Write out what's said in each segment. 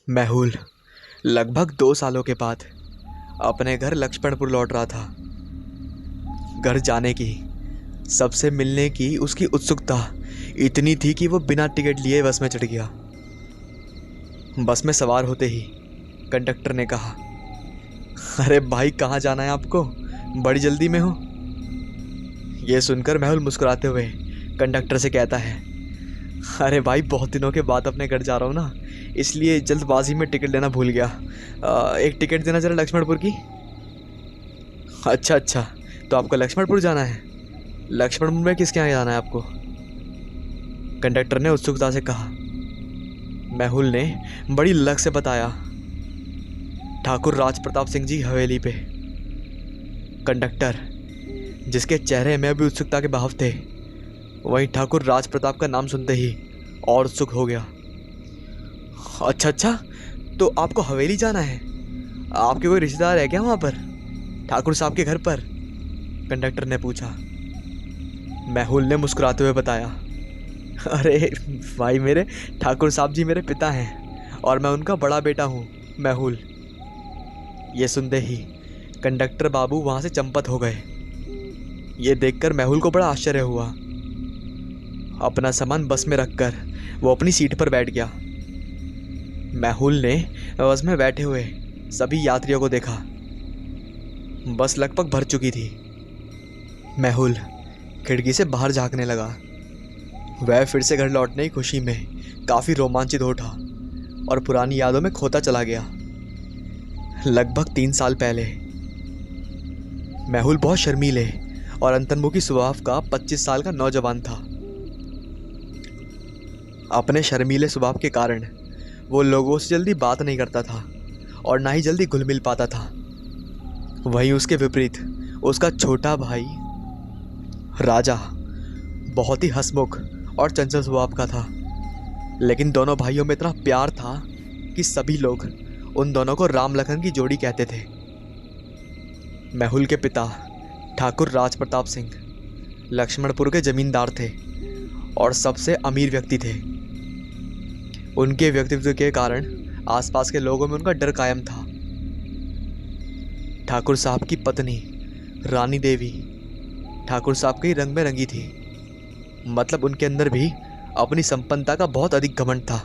मेहुल लगभग 2 सालों के बाद अपने घर लक्ष्मणपुर लौट रहा था। घर जाने की, सबसे मिलने की उसकी उत्सुकता इतनी थी कि वो बिना टिकट लिए बस में चढ़ गया। बस में सवार होते ही कंडक्टर ने कहा, अरे भाई, कहाँ जाना है आपको? बड़ी जल्दी में हो। ये सुनकर मेहुल मुस्कुराते हुए कंडक्टर से कहता है, अरे भाई, बहुत दिनों के बाद अपने घर जा रहा हूँ ना, इसलिए जल्दबाजी में टिकट लेना भूल गया। एक टिकट देना जरा लक्ष्मणपुर की। अच्छा अच्छा, तो आपको लक्ष्मणपुर जाना है? लक्ष्मणपुर में किसके यहाँ जाना है आपको? कंडक्टर ने उत्सुकता से कहा। मेहुल ने बड़ी लग से बताया, ठाकुर राज प्रताप सिंह जी हवेली पे। कंडक्टर, जिसके चेहरे में भी उत्सुकता के भाव थे, वहीं ठाकुर राज प्रताप का नाम सुनते ही और उत्सुक हो गया। अच्छा अच्छा, तो आपको हवेली जाना है? आपके कोई रिश्तेदार है क्या वहाँ पर, ठाकुर साहब के घर पर? कंडक्टर ने पूछा। मेहुल ने मुस्कुराते हुए बताया, अरे भाई मेरे, ठाकुर साहब जी मेरे पिता हैं और मैं उनका बड़ा बेटा हूँ, मेहुल। ये सुनते ही कंडक्टर बाबू वहाँ से चंपत हो गए। ये देखकर मेहुल को बड़ा आश्चर्य हुआ। अपना सामान बस में रखकर वो अपनी सीट पर बैठ गया। मेहुल ने बस में बैठे हुए सभी यात्रियों को देखा। बस लगभग भर चुकी थी। मेहुल खिड़की से बाहर झांकने लगा। वह फिर से घर लौटने की खुशी में काफ़ी रोमांचित हो उठा और पुरानी यादों में खोता चला गया। लगभग 3 साल पहले मेहुल बहुत शर्मीले और अंतर्मुखी स्वभाव का 25 साल का नौजवान था। अपने शर्मीले स्वभाव के कारण वो लोगों से जल्दी बात नहीं करता था और ना ही जल्दी घुल मिल पाता था। वहीं उसके विपरीत उसका छोटा भाई राजा बहुत ही हंसमुख और चंचल स्वभाव का था। लेकिन दोनों भाइयों में इतना प्यार था कि सभी लोग उन दोनों को राम लखन की जोड़ी कहते थे। मेहुल के पिता ठाकुर राज प्रताप सिंह लक्ष्मणपुर के जमींदार थे और सबसे अमीर व्यक्ति थे। उनके व्यक्तित्व के कारण आसपास के लोगों में उनका डर कायम था। ठाकुर साहब की पत्नी रानी देवी ठाकुर साहब के रंग में रंगी थी। मतलब उनके अंदर भी अपनी संपन्नता का बहुत अधिक घमंड था।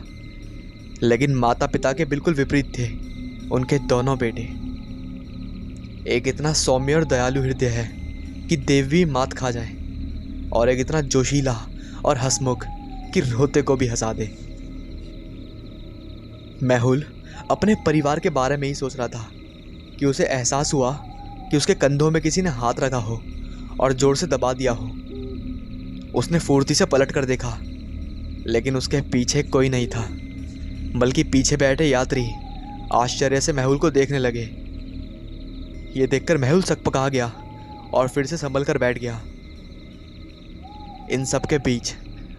लेकिन माता पिता के बिल्कुल विपरीत थे उनके दोनों बेटे। एक इतना सौम्य और दयालु हृदय है कि देव भी मात खा जाए, और एक इतना जोशीला और हंसमुख कि रोते को भी हंसा दे। मेहुल अपने परिवार के बारे में ही सोच रहा था कि उसे एहसास हुआ कि उसके कंधों में किसी ने हाथ रखा हो और जोर से दबा दिया हो। उसने फुर्ती से पलट कर देखा, लेकिन उसके पीछे कोई नहीं था, बल्कि पीछे बैठे यात्री आश्चर्य से मेहुल को देखने लगे। ये देखकर मेहुल सकपका गया और फिर से संभल कर बैठ गया। इन सब के बीच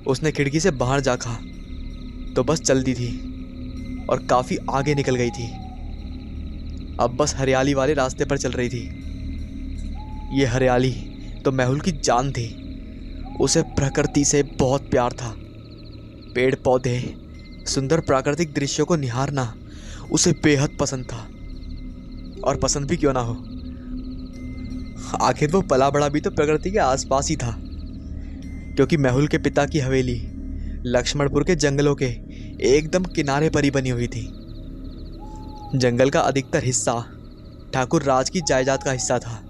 उसने खिड़की से बाहर झांका तो बस चलती थी और काफ़ी आगे निकल गई थी। अब बस हरियाली वाले रास्ते पर चल रही थी। ये हरियाली तो मेहुल की जान थी। उसे प्रकृति से बहुत प्यार था। पेड़ पौधे, सुंदर प्राकृतिक दृश्यों को निहारना उसे बेहद पसंद था। और पसंद भी क्यों ना हो, आखिर वो पला बड़ा भी तो प्रकृति के आसपास ही था। क्योंकि मेहुल के पिता की हवेली लक्ष्मणपुर के जंगलों के एकदम किनारे पर ही बनी हुई थी। जंगल का अधिकतर हिस्सा ठाकुर राज की जायदाद का हिस्सा था,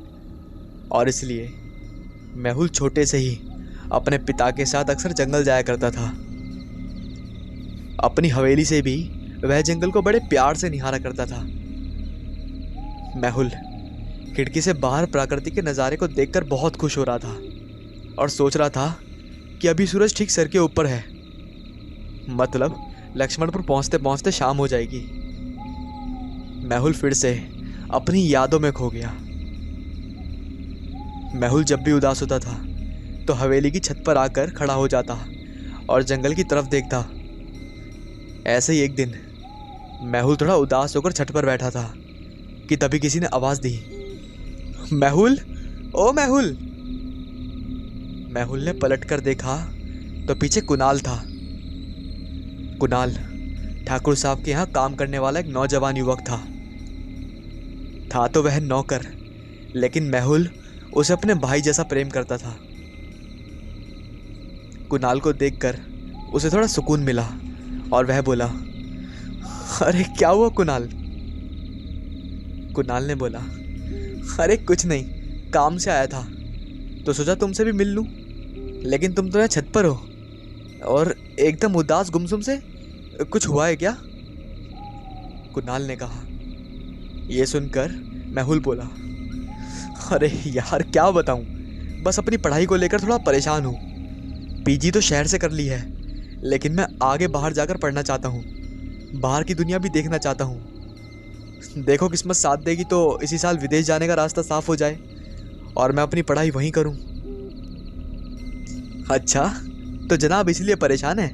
और इसलिए मेहुल छोटे से ही अपने पिता के साथ अक्सर जंगल जाया करता था। अपनी हवेली से भी वह जंगल को बड़े प्यार से निहारा करता था। मेहुल खिड़की से बाहर प्रकृति के नज़ारे को देखकर बहुत खुश हो रहा था और सोच रहा था कि अभी सूरज ठीक सर के ऊपर है, मतलब लक्ष्मणपुर पहुंचते पहुंचते शाम हो जाएगी। मेहुल फिर से अपनी यादों में खो गया। मेहुल जब भी उदास होता था तो हवेली की छत पर आकर खड़ा हो जाता और जंगल की तरफ देखता। ऐसे ही एक दिन मेहुल थोड़ा उदास होकर छत पर बैठा था कि तभी किसी ने आवाज़ दी, मेहुल, ओ मेहुल। मेहुल ने पलट कर देखा तो पीछे कुणाल था। कुणाल ठाकुर साहब के यहाँ काम करने वाला एक नौजवान युवक था तो वह नौकर, लेकिन मेहुल उसे अपने भाई जैसा प्रेम करता था। कुणाल को देखकर उसे थोड़ा सुकून मिला और वह बोला, अरे क्या हुआ कुणाल? कुणाल ने बोला, अरे कुछ नहीं, काम से आया था तो सोचा तुमसे भी मिल लूं, लेकिन तुम तो यहाँ छत पर हो और एकदम उदास गुमसुम से। कुछ हुआ है क्या? कुणाल ने कहा। यह सुनकर मेहुल बोला, अरे यार क्या बताऊं, बस अपनी पढ़ाई को लेकर थोड़ा परेशान हूँ। पीजी तो शहर से कर ली है, लेकिन मैं आगे बाहर जाकर पढ़ना चाहता हूँ, बाहर की दुनिया भी देखना चाहता हूँ। देखो किस्मत साथ देगी तो इसी साल विदेश जाने का रास्ता साफ हो जाए और मैं अपनी पढ़ाई वहीं करूँ। अच्छा, तो जनाब इसलिए परेशान है?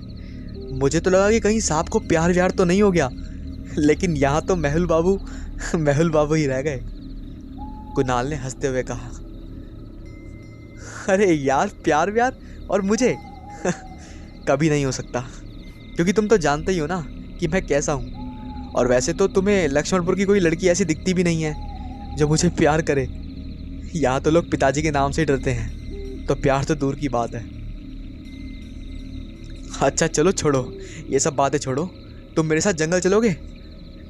मुझे तो लगा कि कहीं साहब को प्यार व्यार तो नहीं हो गया, लेकिन यहाँ तो मेहुल बाबू ही रह गए। कुणाल ने हंसते हुए कहा, अरे यार प्यार व्यार और मुझे कभी नहीं हो सकता, क्योंकि तुम तो जानते ही हो ना कि मैं कैसा हूँ। और वैसे तो तुम्हें लक्ष्मणपुर की कोई लड़की ऐसी दिखती भी नहीं है जो मुझे प्यार करे। यहाँ तो लोग पिताजी के नाम से ही डरते हैं, तो प्यार तो दूर की बात है। अच्छा चलो छोड़ो, ये सब बातें छोड़ो, तुम मेरे साथ जंगल चलोगे?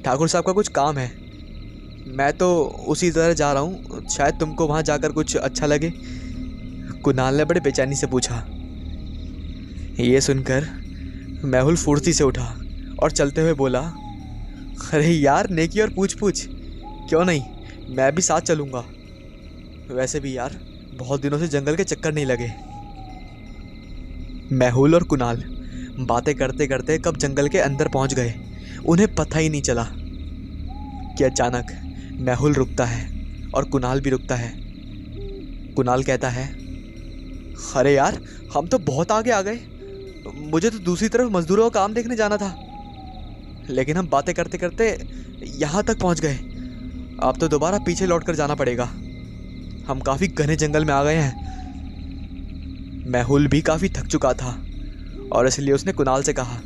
ठाकुर साहब का कुछ काम है, मैं तो उसी तरह जा रहा हूँ, शायद तुमको वहाँ जाकर कुछ अच्छा लगे। कुणाल ने बड़े बेचैनी से पूछा। ये सुनकर मेहुल फुर्ती से उठा और चलते हुए बोला, अरे यार नेकी और पूछ पूछ, क्यों नहीं, मैं भी साथ चलूँगा। वैसे भी यार बहुत दिनों से जंगल के चक्कर नहीं लगे। मेहुल और कुणाल बातें करते करते कब जंगल के अंदर पहुंच गए उन्हें पता ही नहीं चला कि अचानक मेहुल रुकता है और कुणाल भी रुकता है। कुणाल कहता है, अरे यार हम तो बहुत आगे आ गए, मुझे तो दूसरी तरफ मजदूरों का काम देखने जाना था, लेकिन हम बातें करते करते यहाँ तक पहुँच गए। अब तो दोबारा पीछे लौट कर जाना पड़ेगा, हम काफ़ी घने जंगल में आ गए हैं। मेहुल भी काफ़ी थक चुका था और इसलिए उसने कुणाल से कहा,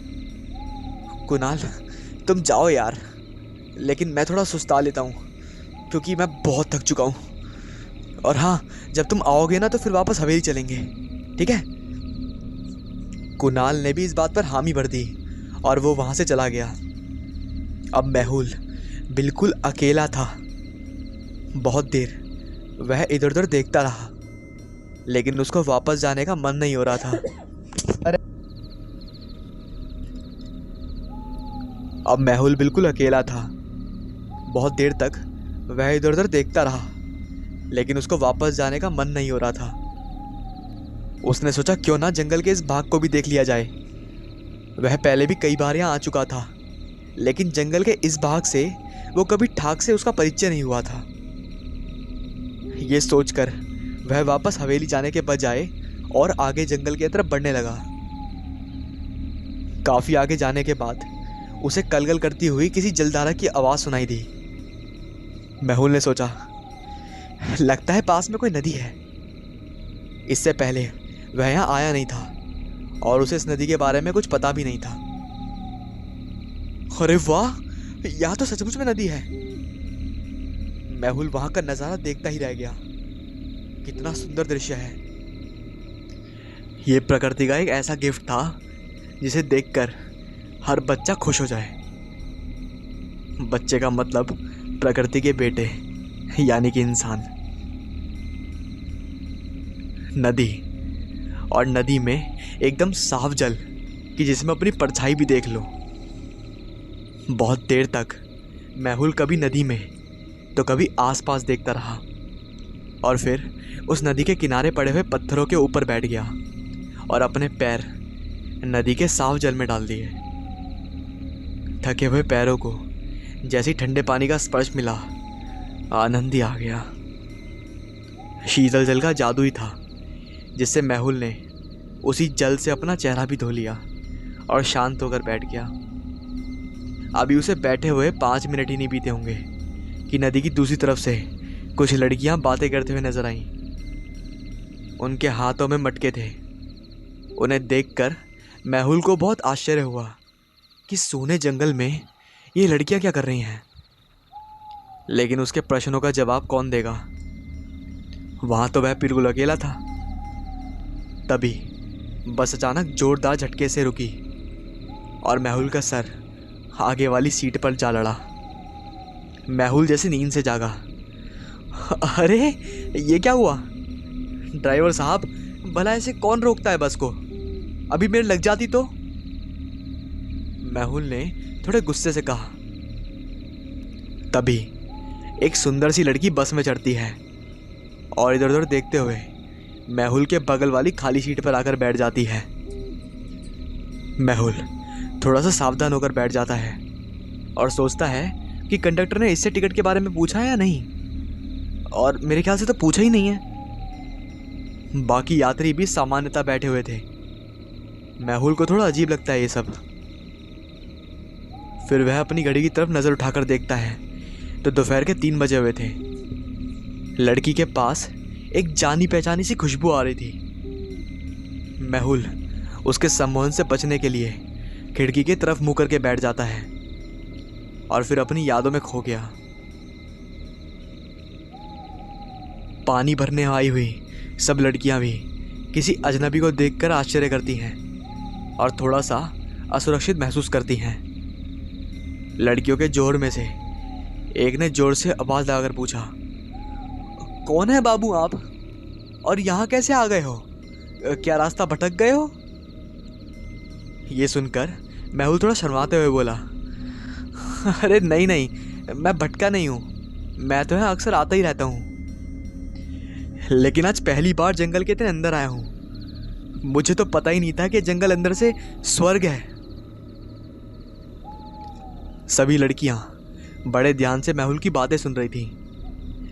कुणाल तुम जाओ यार, लेकिन मैं थोड़ा सुस्ता लेता हूँ क्योंकि मैं बहुत थक चुका हूँ। और हाँ, जब तुम आओगे ना तो फिर वापस हवेली चलेंगे, ठीक है? कुणाल ने भी इस बात पर हामी भर दी और वो वहाँ से चला गया। अब मेहुल बिल्कुल अकेला था। बहुत देर वह इधर उधर देखता रहा, लेकिन उसको वापस जाने का मन नहीं हो रहा था। अब मेहुल बिल्कुल अकेला था। बहुत देर तक वह इधर उधर देखता रहा, लेकिन उसको वापस जाने का मन नहीं हो रहा था। उसने सोचा क्यों ना जंगल के इस भाग को भी देख लिया जाए। वह पहले भी कई बार यहाँ आ चुका था, लेकिन जंगल के इस भाग से वो कभी ठाक से उसका परिचय नहीं हुआ था। ये सोचकर वह वापस हवेली जाने के बजाय और आगे जंगल की तरफ बढ़ने लगा। काफी आगे जाने के बाद उसे कलकल करती हुई किसी जलधारा की आवाज सुनाई दी। मेहुल ने सोचा, लगता है पास में कोई नदी है। इससे पहले वह यहाँ आया नहीं था और उसे इस नदी के बारे में कुछ पता भी नहीं था। अरे वाह, यहाँ तो सचमुच में नदी है। मेहुल वहां का नजारा देखता ही रह गया। कितना सुंदर दृश्य है। ये प्रकृति का एक ऐसा गिफ्ट था जिसे देखकर हर बच्चा खुश हो जाए। बच्चे का मतलब प्रकृति के बेटे यानी कि इंसान। नदी, और नदी में एकदम साफ जल कि जिसमें अपनी परछाई भी देख लो। बहुत देर तक मेहुल कभी नदी में तो कभी आसपास देखता रहा और फिर उस नदी के किनारे पड़े हुए पत्थरों के ऊपर बैठ गया और अपने पैर नदी के साफ जल में डाल दिए। थके हुए पैरों को जैसे ठंडे पानी का स्पर्श मिला, आनंद ही आ गया। शीतल जल का जादू ही था जिससे मेहुल ने उसी जल से अपना चेहरा भी धो लिया और शांत होकर बैठ गया। अभी उसे बैठे हुए 5 मिनट ही नहीं बीते होंगे कि नदी की दूसरी तरफ से कुछ लड़कियां बातें करते हुए नजर आईं। उनके हाथों में मटके थे। उन्हें देखकर मेहुल को बहुत आश्चर्य हुआ कि सूने जंगल में ये लड़कियां क्या कर रही हैं। लेकिन उसके प्रश्नों का जवाब कौन देगा। वहां तो वह बिल्कुल अकेला था। तभी बस अचानक जोरदार झटके से रुकी और मेहुल का सर आगे वाली सीट पर जा लड़ा। मेहुल जैसे नींद से जागा। अरे ये क्या हुआ? ड्राइवर साहब, भला ऐसे कौन रोकता है बस को? अभी मेरे लग जाती तो। मेहुल ने थोड़े गुस्से से कहा। तभी एक सुंदर सी लड़की बस में चढ़ती है और इधर उधर देखते हुए मेहुल के बगल वाली खाली सीट पर आकर बैठ जाती है। मेहुल थोड़ा सा सावधान होकर बैठ जाता है और सोचता है कि कंडक्टर ने इससे टिकट के बारे में पूछा है या नहीं, और मेरे ख्याल से तो पूछा ही नहीं है। बाकी यात्री भी सामान्यतः बैठे हुए थे। मेहुल को थोड़ा अजीब लगता है ये सब। फिर वह अपनी घड़ी की तरफ नज़र उठाकर देखता है तो दोपहर के 3 बजे हुए थे। लड़की के पास एक जानी पहचानी सी खुशबू आ रही थी। मेहुल उसके सम्मोहन से बचने के लिए खिड़की की तरफ मुंह करके बैठ जाता है और फिर अपनी यादों में खो गया। पानी भरने आई हुई सब लड़कियां भी किसी अजनबी को देखकर आश्चर्य करती हैं और थोड़ा सा असुरक्षित महसूस करती हैं। लड़कियों के जोर में से एक ने जोर से आवाज लगाकर पूछा, कौन है बाबू आप, और यहाँ कैसे आ गए हो? क्या रास्ता भटक गए हो? ये सुनकर मेहुल थोड़ा शर्माते हुए बोला, अरे नहीं नहीं, मैं भटका नहीं हूँ, मैं तो यहाँ अक्सर आता ही रहता हूँ, लेकिन आज पहली बार जंगल के इतने अंदर आया हूँ। मुझे तो पता ही नहीं था कि जंगल अंदर से स्वर्ग है। सभी लड़कियां बड़े ध्यान से मेहुल की बातें सुन रही थीं,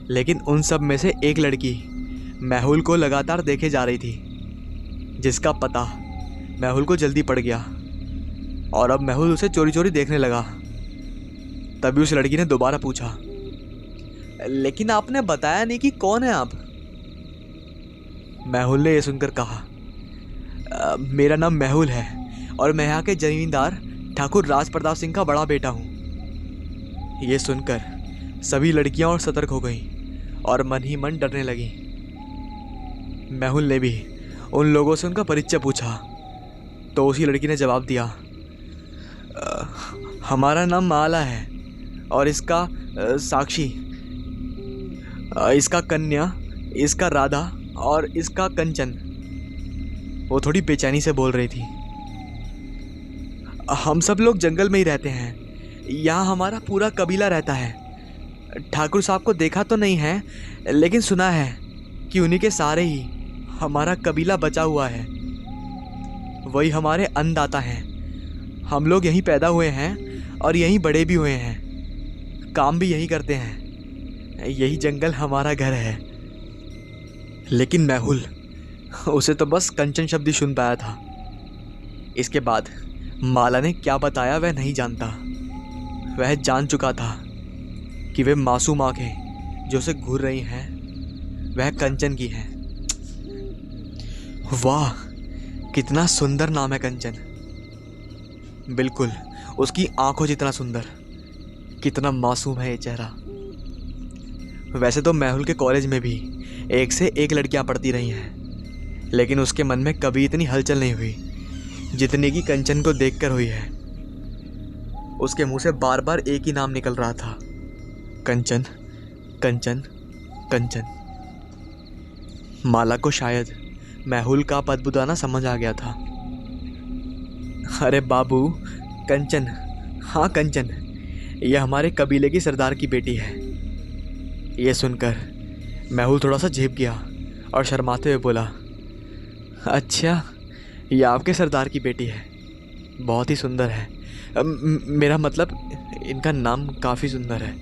लेकिन उन सब में से एक लड़की मेहुल को लगातार देखे जा रही थी, जिसका पता मेहुल को जल्दी पड़ गया और अब मेहुल उसे चोरी चोरी देखने लगा। तभी उस लड़की ने दोबारा पूछा, लेकिन आपने बताया नहीं कि कौन है आप? मेहुल ने यह सुनकर कहा, मेरा नाम मेहुल है और मैं यहाँ के जमींदार ठाकुर राज प्रताप सिंह का बड़ा बेटा हूँ। ये सुनकर सभी लड़कियां और सतर्क हो गईं और मन ही मन डरने लगीं। मेहुल ने भी उन लोगों से उनका परिचय पूछा तो उसी लड़की ने जवाब दिया, हमारा नाम माला है और इसका साक्षी, इसका कन्या, इसका राधा और इसका कंचन। वो थोड़ी बेचैनी से बोल रही थी। हम सब लोग जंगल में ही रहते हैं, यहाँ हमारा पूरा कबीला रहता है। ठाकुर साहब को देखा तो नहीं है, लेकिन सुना है कि उन्हीं के सारे ही हमारा कबीला बचा हुआ है। वही हमारे अन्नदाता हैं। हम लोग यहीं पैदा हुए हैं और यहीं बड़े भी हुए हैं, काम भी यहीं करते हैं। यही जंगल हमारा घर है। लेकिन मेहुल, उसे तो बस कंचन शब्द ही सुन पाया था। इसके बाद माला ने क्या बताया वह नहीं जानता। वह जान चुका था कि वे मासूम आंखें जो उसे घूर रही हैं वह कंचन की हैं। वाह, कितना सुंदर नाम है कंचन। बिल्कुल उसकी आंखों जितना सुंदर। कितना मासूम है ये चेहरा। वैसे तो मेहुल के कॉलेज में भी एक से एक लड़कियां पढ़ती रही हैं, लेकिन उसके मन में कभी इतनी हलचल नहीं हुई जितनी कि कंचन को देखकर हुई है। उसके मुंह से बार बार एक ही नाम निकल रहा था, कंचन, कंचन, कंचन। माला को शायद मेहुल का बदबुदाना समझ आ गया था। अरे बाबू, कंचन, हाँ कंचन, यह हमारे कबीले की सरदार की बेटी है। यह सुनकर मेहुल थोड़ा सा झेप गया और शर्माते हुए बोला, अच्छा, यह आपके सरदार की बेटी है, बहुत ही सुंदर है। मेरा मतलब इनका नाम काफ़ी सुंदर है।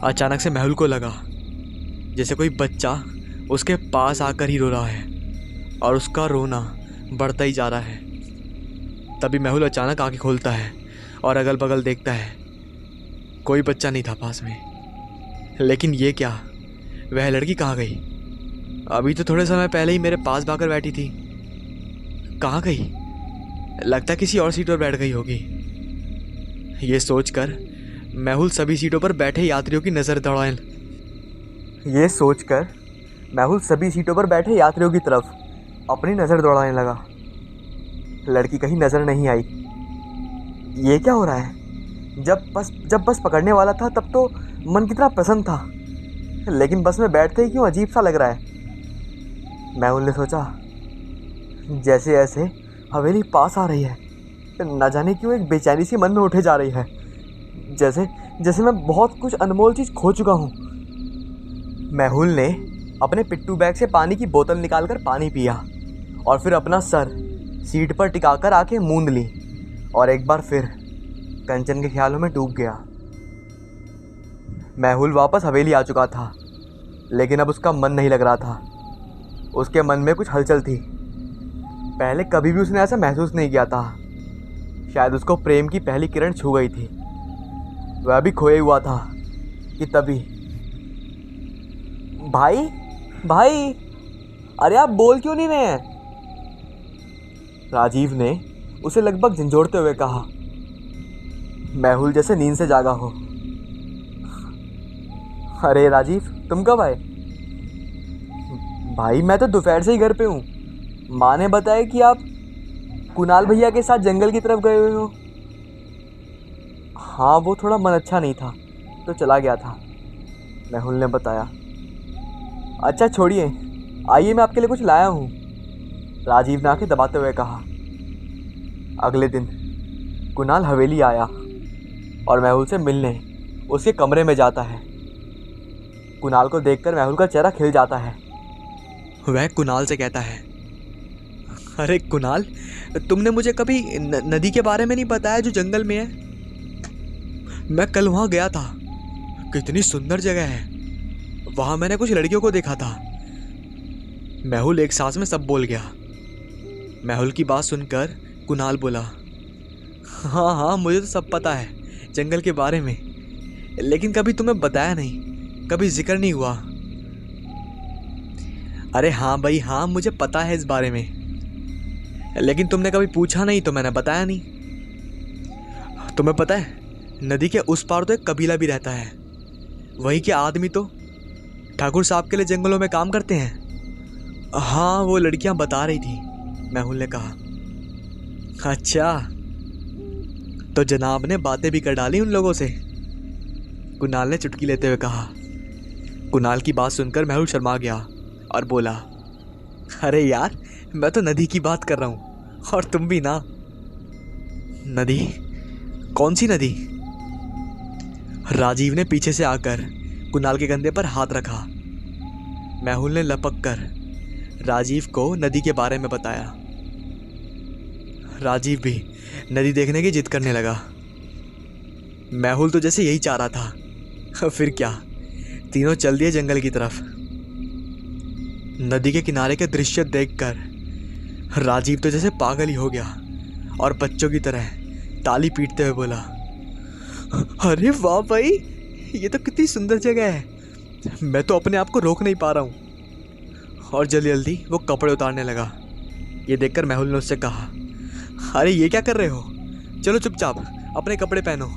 अचानक से मेहुल को लगा जैसे कोई बच्चा उसके पास आकर ही रो रहा है और उसका रोना बढ़ता ही जा रहा है। तभी मेहुल अचानक आंखें खोलता है और अगल बगल देखता है। कोई बच्चा नहीं था पास में। लेकिन ये क्या, वह लड़की कहाँ गई? अभी तो थोड़े समय पहले ही मेरे पास भाकर बैठी थी। कहाँ गई? लगता किसी और सीट पर बैठ गई होगी। ये सोचकर मेहुल सभी सीटों पर बैठे यात्रियों की नज़र की तरफ अपनी नज़र दौड़ाने लगा। लड़की कहीं नज़र नहीं आई। ये क्या हो रहा है? जब बस पकड़ने वाला था तब तो मन कितना प्रसन्न था, लेकिन बस में बैठते ही क्यों अजीब सा लग रहा है। मेहुल ने सोचा। जैसे जैसे हवेली पास आ रही है, न जाने क्यों एक बेचैनी सी मन में उठे जा रही है, जैसे मैं बहुत कुछ अनमोल चीज़ खो चुका हूँ। मेहुल ने अपने पिट्ठू बैग से पानी की बोतल निकालकर पानी पिया और फिर अपना सर सीट पर टिकाकर आंखें मूंद ली और एक बार फिर कंचन के ख्यालों में डूब गया। मेहुल वापस हवेली आ चुका था, लेकिन अब उसका मन नहीं लग रहा था। उसके मन में कुछ हलचल थी। पहले कभी भी उसने ऐसा महसूस नहीं किया था। शायद उसको प्रेम की पहली किरण छू गई थी। वह भी खोए हुआ था कि तभी भाई, अरे आप बोल क्यों नहीं रहे हैं? राजीव ने उसे लगभग झंझोड़ते हुए कहा। मेहुल जैसे नींद से जागा हो। अरे राजीव, तुम कब आए? भाई मैं तो दोपहर से ही घर पे हूँ। माँ ने बताया कि आप कुणाल भैया के साथ जंगल की तरफ गए हुए हो। हाँ, वो थोड़ा मन अच्छा नहीं था तो चला गया था, मेहुल ने बताया। अच्छा छोड़िए, आइए मैं आपके लिए कुछ लाया हूँ, राजीव ने आंखें दबाते हुए कहा। अगले दिन कुणाल हवेली आया और मेहुल से मिलने उसके कमरे में जाता है। कुणाल को देखकर मेहुल का चेहरा खिल जाता है। वह कुणाल से कहता है, अरे कुणाल, तुमने मुझे कभी नदी के बारे में नहीं बताया जो जंगल में है। मैं कल वहाँ गया था, कितनी सुंदर जगह है। वहाँ मैंने कुछ लड़कियों को देखा था। मेहुल एक सांस में सब बोल गया। मेहुल की बात सुनकर कुणाल बोला, हाँ, मुझे तो सब पता है जंगल के बारे में, लेकिन कभी तुम्हें बताया नहीं, कभी जिक्र नहीं हुआ। अरे हाँ भाई हाँ, मुझे पता है इस बारे में, लेकिन तुमने कभी पूछा नहीं तो मैंने बताया नहीं। तुम्हें पता है नदी के उस पार तो एक कबीला भी रहता है। वहीं के आदमी तो ठाकुर साहब के लिए जंगलों में काम करते हैं। हाँ, वो लड़कियां बता रही थी, मेहुल ने कहा। अच्छा, तो जनाब ने बातें भी कर डाली उन लोगों से, कुणाल ने चुटकी लेते हुए कहा। कुणाल की बात सुनकर मेहुल शर्मा गया और बोला, अरे यार, मैं तो नदी की बात कर रहा हूँ, और तुम भी ना। नदी? कौन सी नदी? राजीव ने पीछे से आकर कुणाल के कंधे पर हाथ रखा। मेहुल ने लपक कर राजीव को नदी के बारे में बताया। राजीव भी नदी देखने की जिद करने लगा। मेहुल तो जैसे यही चाह रहा था। फिर क्या, तीनों चल दिए जंगल की तरफ। नदी के किनारे के दृश्य देखकर राजीव तो जैसे पागल ही हो गया और बच्चों की तरह ताली पीटते हुए बोला, अरे वाह भाई, ये तो कितनी सुंदर जगह है। मैं तो अपने आप को रोक नहीं पा रहा हूँ। और जल्दी जल्दी वो कपड़े उतारने लगा। ये देखकर मेहुल ने उससे कहा, अरे ये क्या कर रहे हो? चलो चुपचाप अपने कपड़े पहनो।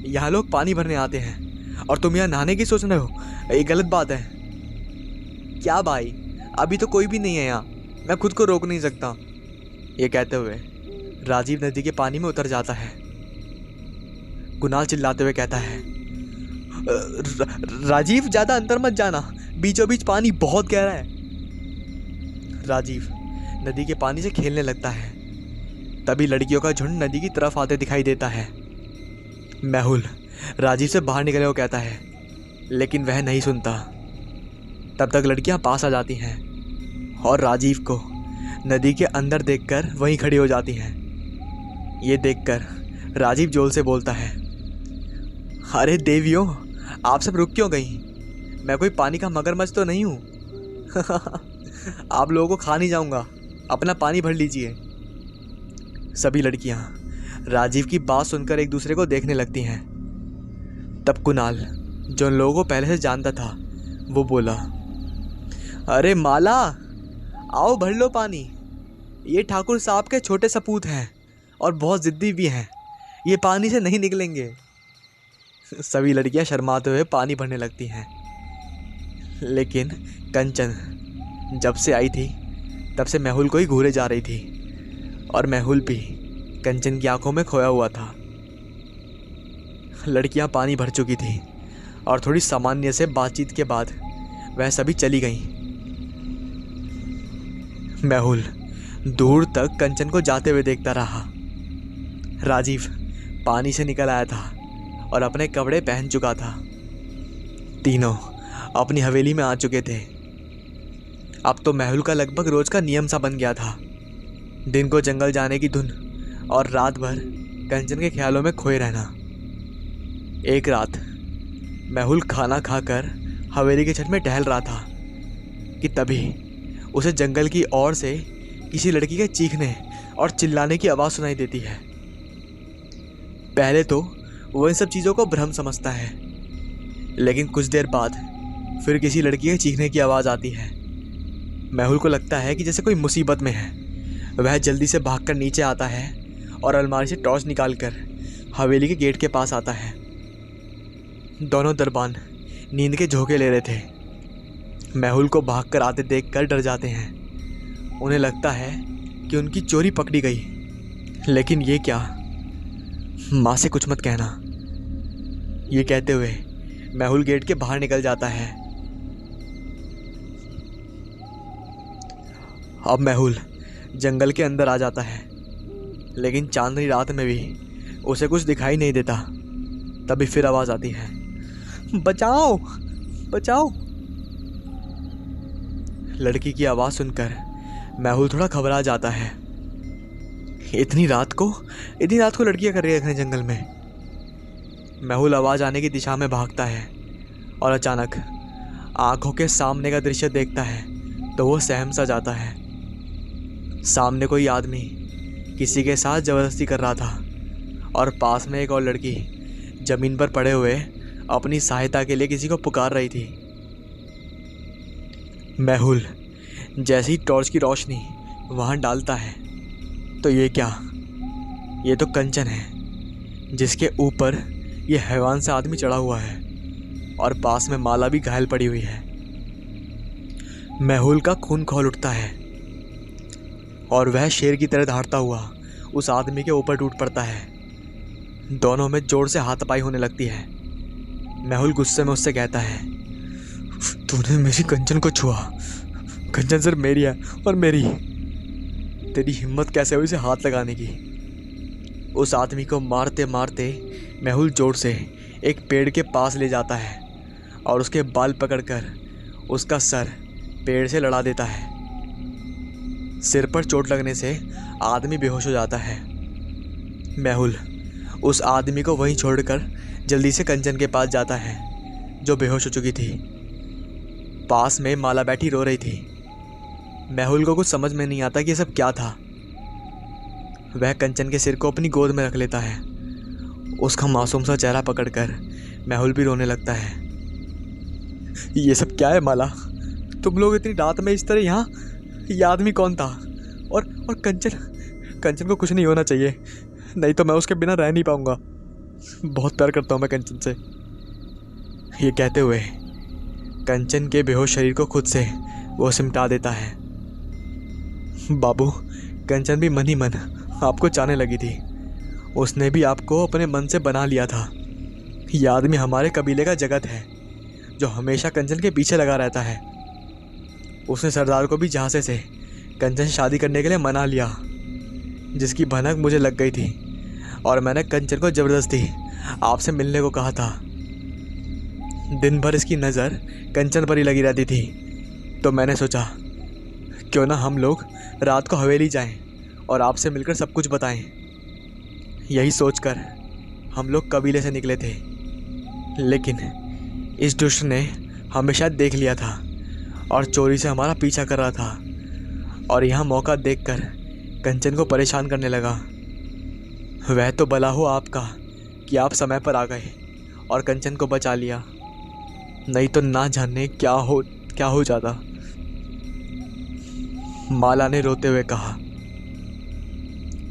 यहाँ लोग पानी भरने आते हैं और तुम यहाँ नहाने की सोच रहे हो, ये गलत बात है। क्या भाई, अभी तो कोई भी नहीं है यहाँ, मैं खुद को रोक नहीं सकता। ये कहते हुए राजीव नदी के पानी में उतर जाता है। कुणाल चिल्लाते हुए कहता है, राजीव ज़्यादा अंदर मत जाना, बीचों बीच पानी बहुत गहरा है। राजीव नदी के पानी से खेलने लगता है। तभी लड़कियों का झुंड नदी की तरफ आते दिखाई देता है। मेहुल राजीव से बाहर निकलने को कहता है, लेकिन वह नहीं सुनता। तब तक लड़कियां पास आ जाती हैं और राजीव को नदी के अंदर देखकर वहीं खड़ी हो जाती हैं। ये देखकर राजीव जोर से बोलता है, अरे देवियों, आप सब रुक क्यों गई? मैं कोई पानी का मगरमच्छ तो नहीं हूँ। आप लोगों को खा नहीं जाऊँगा, अपना पानी भर लीजिए। सभी लड़कियां राजीव की बात सुनकर एक दूसरे को देखने लगती हैं। तब कुणाल, जो उन लोगों को पहले से जानता था, वो बोला, अरे माला, आओ भर लो पानी, ये ठाकुर साहब के छोटे सपूत हैं, और बहुत ज़िद्दी भी हैं, ये पानी से नहीं निकलेंगे। सभी लड़कियां शर्माते हुए पानी भरने लगती हैं। लेकिन कंचन जब से आई थी तब से मेहुल को ही घूरे जा रही थी, और मेहुल भी कंचन की आंखों में खोया हुआ था। लड़कियां पानी भर चुकी थी और थोड़ी सामान्य से बातचीत के बाद वह सभी चली गईं। मेहुल दूर तक कंचन को जाते हुए देखता रहा। राजीव पानी से निकल आया था और अपने कपड़े पहन चुका था। तीनों अपनी हवेली में आ चुके थे। अब तो मेहुल का लगभग रोज का नियम सा बन गया था, दिन को जंगल जाने की धुन और रात भर कंचन के ख्यालों में खोए रहना। एक रात मेहुल खाना खाकर हवेली के छत में टहल रहा था कि तभी उसे जंगल की ओर से किसी लड़की के चीखने और चिल्लाने की आवाज़ सुनाई देती है। पहले तो वो इन सब चीज़ों को भ्रम समझता है, लेकिन कुछ देर बाद फिर किसी लड़की के चीखने की आवाज़ आती है। मेहुल को लगता है कि जैसे कोई मुसीबत में है। वह जल्दी से भागकर नीचे आता है और अलमारी से टॉर्च निकालकर हवेली के गेट के पास आता है। दोनों दरबान नींद के झोंके ले रहे थे। मेहुल को भागकर आते देखकर डर जाते हैं। उन्हें लगता है कि उनकी चोरी पकड़ी गई। लेकिन ये क्या, माँ से कुछ मत कहना। ये कहते हुए मेहुल गेट के बाहर निकल जाता है। अब मेहुल जंगल के अंदर आ जाता है, लेकिन चांदनी रात में भी उसे कुछ दिखाई नहीं देता। तभी फिर आवाज़ आती है, बचाओ बचाओ। लड़की की आवाज़ सुनकर मेहुल थोड़ा घबरा जाता है। इतनी रात को लड़कियां कर रही है जंगल में। मेहुल आवाज़ आने की दिशा में भागता है और अचानक आंखों के सामने का दृश्य देखता है तो वो सहम सा जाता है। सामने कोई आदमी किसी के साथ ज़बरदस्ती कर रहा था और पास में एक और लड़की ज़मीन पर पड़े हुए अपनी सहायता के लिए किसी को पुकार रही थी। मेहुल जैसी टॉर्च की रोशनी वहाँ डालता है तो ये क्या, ये तो कंचन है जिसके ऊपर ये हैवान सा आदमी चढ़ा हुआ है और पास में माला भी घायल पड़ी हुई है। मेहुल का खून खौल उठता है और वह शेर की तरह दहाड़ता हुआ उस आदमी के ऊपर टूट पड़ता है। दोनों में जोर से हाथापाई होने लगती है। मेहुल गुस्से में उससे कहता है, तूने मेरी कंचन को छुआ। कंचन सिर्फ मेरी है और मेरी। तेरी हिम्मत कैसे हुई इसे हाथ लगाने की। उस आदमी को मारते मारते मेहुल जोर से एक पेड़ के पास ले जाता है और उसके बाल पकड़कर उसका सर पेड़ से लड़ा देता है। सिर पर चोट लगने से आदमी बेहोश हो जाता है। मेहुल उस आदमी को वहीं छोड़कर जल्दी से कंचन के पास जाता है जो बेहोश हो चुकी थी। पास में माला बैठी रो रही थी। मेहुल को कुछ समझ में नहीं आता कि ये सब क्या था। वह कंचन के सिर को अपनी गोद में रख लेता है। उसका मासूम सा चेहरा पकड़कर मेहुल भी रोने लगता है। ये सब क्या है माला, तुम लोग इतनी रात में इस तरह यहाँ? ये आदमी कौन था? और कंचन को कुछ नहीं होना चाहिए, नहीं तो मैं उसके बिना रह नहीं पाऊंगा। बहुत प्यार करता हूँ मैं कंचन से। ये कहते हुए कंचन के बेहोश शरीर को खुद से वो सिमटा देता है। बाबू, कंचन भी मन ही मन आपको चाहने लगी थी। उसने भी आपको अपने मन से बना लिया था। ये आदमी हमारे कबीले का जगत है जो हमेशा कंचन के पीछे लगा रहता है। उसने सरदार को भी झांसे से कंचन से शादी करने के लिए मना लिया, जिसकी भनक मुझे लग गई थी और मैंने कंचन को ज़बरदस्ती आपसे मिलने को कहा था। दिन भर इसकी नज़र कंचन पर ही लगी रहती थी, तो मैंने सोचा क्यों ना हम लोग रात को हवेली जाएं और आपसे मिलकर सब कुछ बताएं। यही सोचकर हम लोग कबीले से निकले थे, लेकिन इस दुष्ट ने हमें शायद देख लिया था और चोरी से हमारा पीछा कर रहा था, और यहाँ मौका देखकर कंचन को परेशान करने लगा। वह तो भला हो आपका कि आप समय पर आ गए और कंचन को बचा लिया, नहीं तो ना जाने क्या हो जाता। माला ने रोते हुए कहा।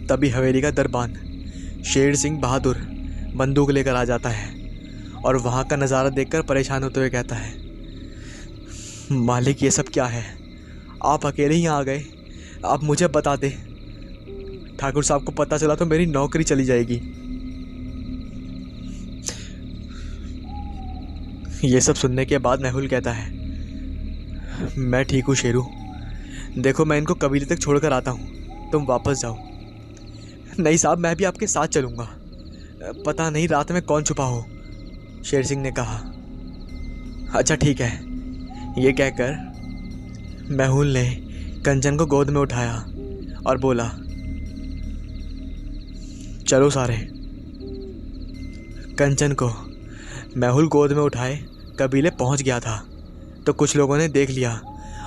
तभी हवेली का दरबान शेर सिंह बहादुर बंदूक लेकर आ जाता है और वहाँ का नज़ारा देखकर परेशान होते हुए कहता है, मालिक ये सब क्या है? आप अकेले ही यहाँ आ गए? आप मुझे बता दें, ठाकुर साहब को पता चला तो मेरी नौकरी चली जाएगी। ये सब सुनने के बाद मेहुल कहता है, मैं ठीक हूँ शेरू, देखो मैं इनको कबीले तक छोड़कर आता हूँ, तुम वापस जाओ। नहीं साहब, मैं भी आपके साथ चलूँगा, पता नहीं रात में कौन छुपा हो, शेर सिंह ने कहा। अच्छा ठीक है, ये कहकर मेहुल ने कंचन को गोद में उठाया और बोला, चलो सारे। कंचन को मेहुल गोद में उठाए कबीले पहुंच गया था तो कुछ लोगों ने देख लिया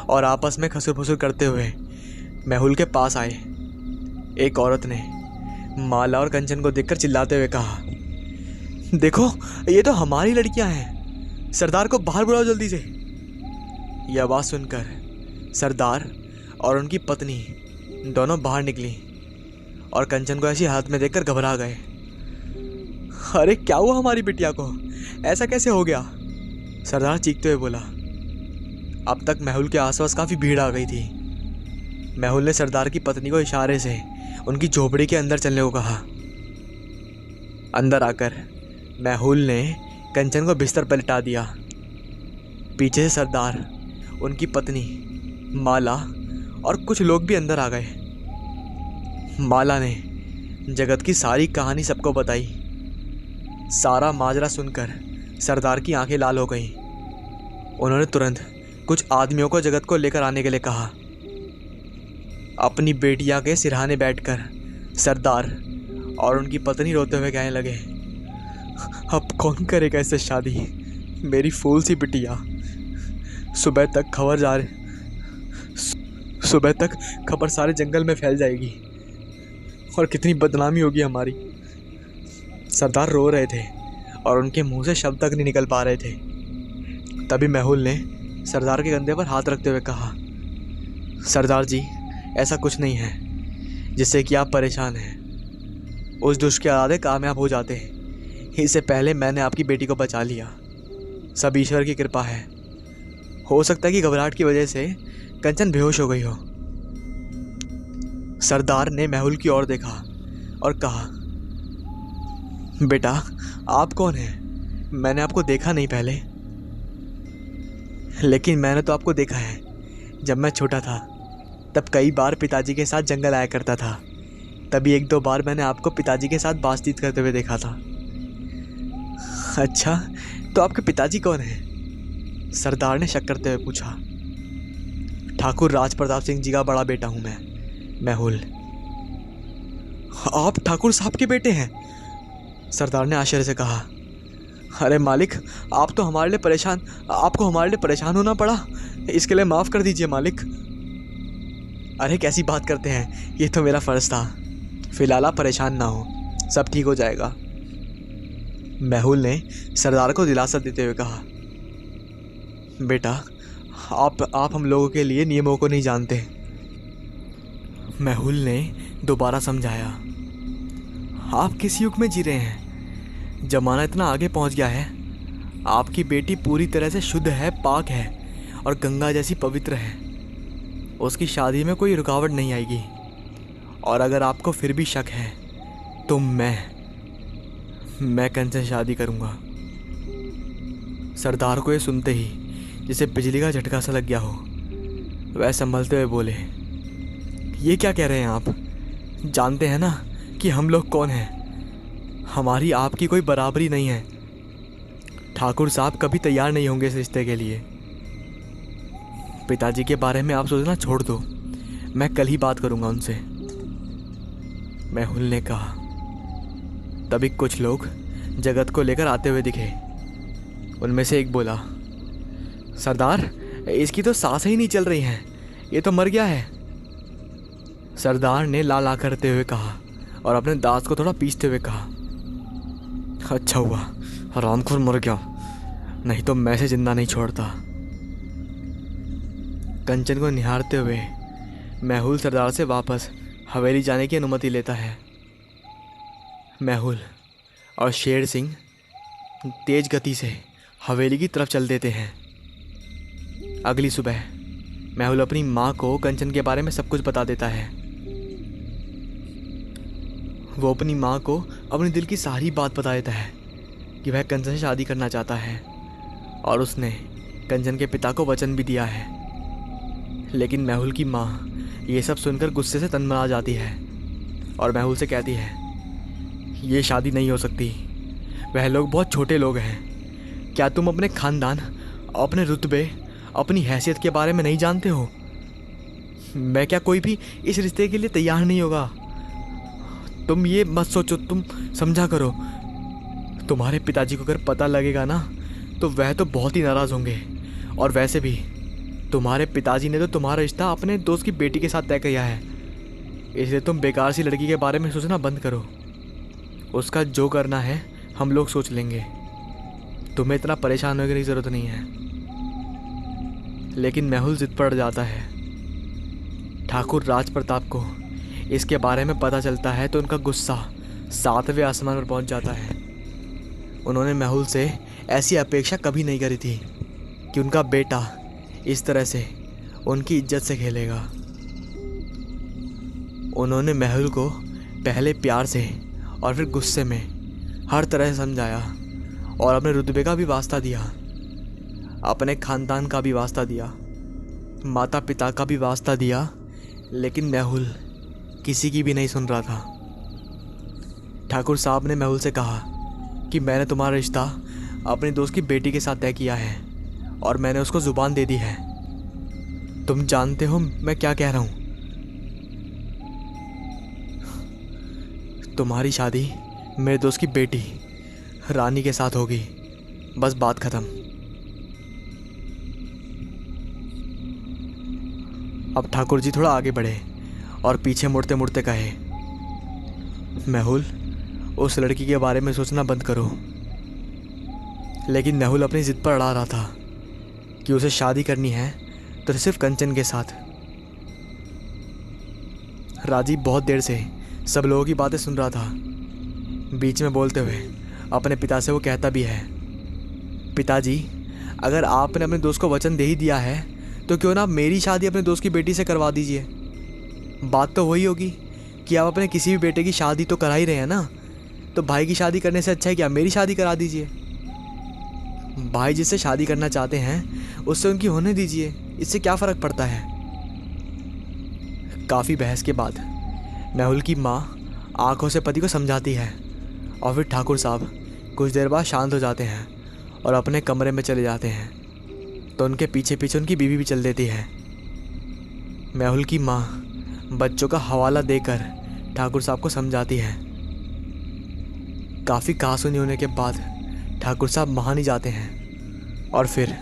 और आपस में खसुर फसुर करते हुए मेहुल के पास आए। एक औरत ने माला और कंचन को देखकर चिल्लाते हुए कहा, देखो ये तो हमारी लड़कियां हैं, सरदार को बाहर बुलाओ जल्दी से। यह आवाज़ सुनकर सरदार और उनकी पत्नी दोनों बाहर निकली और कंचन को ऐसी हालत में देखकर घबरा गए। अरे क्या हुआ हमारी बिटिया को, ऐसा कैसे हो गया? सरदार चीखते हुए बोला। अब तक मेहुल के आसपास काफ़ी भीड़ आ गई थी। मेहुल ने सरदार की पत्नी को इशारे से उनकी झोपड़ी के अंदर चलने को कहा। अंदर आकर मेहुल ने कंचन को बिस्तर पर लिटा दिया। पीछे से सरदार, उनकी पत्नी माला और कुछ लोग भी अंदर आ गए। माला ने जगत की सारी कहानी सबको बताई। सारा माजरा सुनकर सरदार की आंखें लाल हो गईं। उन्होंने तुरंत कुछ आदमियों को जगत को लेकर आने के लिए कहा। अपनी बेटिया के सिरहाने बैठकर सरदार और उनकी पत्नी रोते हुए कहने लगे, अब कौन करेगा इससे शादी, मेरी फूल सी बिटिया। सुबह तक खबर सारे जंगल में फैल जाएगी और कितनी बदनामी होगी हमारी। सरदार रो रहे थे और उनके मुंह से शब्द तक नहीं निकल पा रहे थे। तभी मेहुल ने सरदार के कंधे पर हाथ रखते हुए कहा, सरदार जी ऐसा कुछ नहीं है जिससे कि आप परेशान हैं। उस दुष्ट के इरादे कामयाब हो जाते, इससे पहले मैंने आपकी बेटी को बचा लिया। सब ईश्वर की कृपा है। हो सकता है कि घबराहट की वजह से कंचन बेहोश हो गई हो। सरदार ने मेहुल की ओर देखा और कहा, बेटा आप कौन हैं? मैंने आपको देखा नहीं पहले, लेकिन मैंने तो आपको देखा है। जब मैं छोटा था तब कई बार पिताजी के साथ जंगल आया करता था। तभी एक दो बार मैंने आपको पिताजी के साथ बातचीत करते हुए देखा था। अच्छा, तो आपके पिताजी कौन हैं? सरदार ने शक करते हुए पूछा। ठाकुर राज प्रताप सिंह जी का बड़ा बेटा हूं मैं, मेहुल। आप ठाकुर साहब के बेटे हैं? सरदार ने आश्चर्य से कहा। अरे मालिक, आपको हमारे लिए परेशान होना पड़ा, इसके लिए माफ़ कर दीजिए मालिक। अरे कैसी बात करते हैं, ये तो मेरा फ़र्ज़ था। फिलहाल आप परेशान ना हो, सब ठीक हो जाएगा। मेहुल ने सरदार को दिलासा देते हुए कहा, बेटा आप हम लोगों के लिए नियमों को नहीं जानते। मेहुल ने दोबारा समझाया, आप किस युग में जी रहे हैं? जमाना इतना आगे पहुंच गया है। आपकी बेटी पूरी तरह से शुद्ध है, पाक है और गंगा जैसी पवित्र है। उसकी शादी में कोई रुकावट नहीं आएगी। और अगर आपको फिर भी शक है तो मैं कंचन से शादी करूंगा। सरदार को ये सुनते ही जिसे बिजली का झटका सा लग गया हो, वह संभलते हुए बोले, ये क्या कह रहे हैं आप? जानते हैं ना कि हम लोग कौन हैं? हमारी आपकी कोई बराबरी नहीं है। ठाकुर साहब कभी तैयार नहीं होंगे इस रिश्ते के लिए। पिताजी के बारे में आप सोचना छोड़ दो, मैं कल ही बात करूंगा उनसे, मेहुल ने कहा। तभी कुछ लोग जगत को लेकर आते हुए दिखे। उनमें से एक बोला, सरदार इसकी तो सांसें ही नहीं चल रही हैं, ये तो मर गया है। सरदार ने लाल आंख करते हुए कहा और अपने दांत को थोड़ा पीसते हुए कहा, अच्छा हुआ हरामखोर मर गया, नहीं तो मैं से जिंदा नहीं छोड़ता। कंचन को निहारते हुए मेहुल सरदार से वापस हवेली जाने की अनुमति लेता है। मेहुल और शेर सिंह तेज गति से हवेली की तरफ चल देते हैं। अगली सुबह मेहुल अपनी माँ को कंचन के बारे में सब कुछ बता देता है। वो अपनी माँ को अपने दिल की सारी बात बता देता है कि वह कंचन से शादी करना चाहता है और उसने कंचन के पिता को वचन भी दिया है। लेकिन मेहुल की माँ ये सब सुनकर गुस्से से तनमना जाती है और मेहुल से कहती है, ये शादी नहीं हो सकती। वह लोग बहुत छोटे लोग हैं। क्या तुम अपने खानदान, अपने रुतबे, अपनी हैसियत के बारे में नहीं जानते हो? मैं क्या कोई भी इस रिश्ते के लिए तैयार नहीं होगा। तुम ये मत सोचो, तुम समझा करो। तुम्हारे पिताजी को अगर पता लगेगा ना तो वह तो बहुत ही नाराज़ होंगे। और वैसे भी तुम्हारे पिताजी ने तो तुम्हारा रिश्ता अपने दोस्त की बेटी के साथ तय किया है, इसलिए तुम बेकार सी लड़की के बारे में सोचना बंद करो। उसका जो करना है हम लोग सोच लेंगे। तुम्हें इतना परेशान होने की ज़रूरत नहीं है। लेकिन मेहुल जिद पड़ जाता है। ठाकुर राज प्रताप को इसके बारे में पता चलता है तो उनका गुस्सा 7वें आसमान पर पहुंच जाता है। उन्होंने मेहुल से ऐसी अपेक्षा कभी नहीं करी थी कि उनका बेटा इस तरह से उनकी इज्जत से खेलेगा। उन्होंने मेहुल को पहले प्यार से और फिर गुस्से में हर तरह से समझाया और अपने रुतबे का भी वास्ता दिया, अपने खानदान का भी वास्ता दिया, माता पिता का भी वास्ता दिया। लेकिन मेहुल किसी की भी नहीं सुन रहा था। ठाकुर साहब ने मेहुल से कहा कि मैंने तुम्हारा रिश्ता अपने दोस्त की बेटी के साथ तय किया है और मैंने उसको ज़ुबान दे दी है। तुम जानते हो मैं क्या कह रहा हूँ। तुम्हारी शादी मेरे दोस्त की बेटी रानी के साथ होगी, बस बात ख़त्म। अब ठाकुर जी थोड़ा आगे बढ़े और पीछे मुड़ते मुड़ते कहे, मेहुल उस लड़की के बारे में सोचना बंद करो। लेकिन मेहुल अपनी ज़िद पर अड़ा रहा था कि उसे शादी करनी है तो सिर्फ कंचन के साथ। राजीव बहुत देर से सब लोगों की बातें सुन रहा था। बीच में बोलते हुए अपने पिता से वो कहता भी है, पिताजी अगर आपने अपने दोस्त को वचन दे ही दिया है तो क्यों ना मेरी शादी अपने दोस्त की बेटी से करवा दीजिए। बात तो वही होगी कि आप अपने किसी भी बेटे की शादी तो करा ही रहे हैं ना, तो भाई की शादी करने से अच्छा है कि आप मेरी शादी करा दीजिए। भाई जिससे शादी करना चाहते हैं उससे उनकी होने दीजिए, इससे क्या फ़र्क पड़ता है। काफ़ी बहस के बाद मेहुल की माँ आंखों से पति को समझाती है और फिर ठाकुर साहब कुछ देर बाद शांत हो जाते हैं और अपने कमरे में चले जाते हैं। तो उनके पीछे पीछे उनकी बीवी भी चल देती है। मेहुल की माँ बच्चों का हवाला देकर ठाकुर साहब को समझाती है। काफ़ी कहासुनी होने के बाद ठाकुर साहब महानी जाते हैं और फिर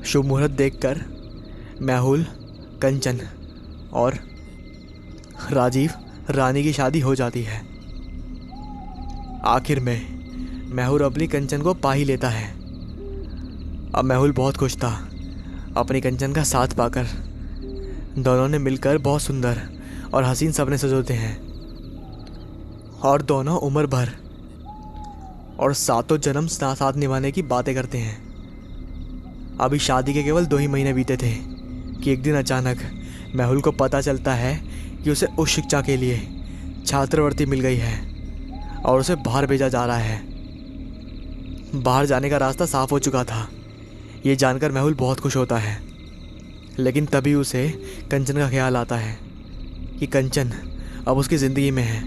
शुभ मुहूर्त देखकर मेहुल, कंचन और राजीव रानी की शादी हो जाती है। आखिर में मेहुल अपनी कंचन को पा ही लेता है। अब मेहुल बहुत खुश था अपनी कंचन का साथ पाकर। दोनों ने मिलकर बहुत सुंदर और हसीन सपने सजोते हैं और दोनों उम्र भर और सातों जन्म साथ निभाने की बातें करते हैं। अभी शादी के केवल 2 ही महीने बीते थे कि एक दिन अचानक मेहुल को पता चलता है कि उसे उच्च शिक्षा के लिए छात्रवृत्ति मिल गई है और उसे बाहर भेजा जा रहा है। बाहर जाने का रास्ता साफ हो चुका था। ये जानकर मेहुल बहुत खुश होता है। लेकिन तभी उसे कंचन का ख्याल आता है कि कंचन अब उसकी ज़िंदगी में है,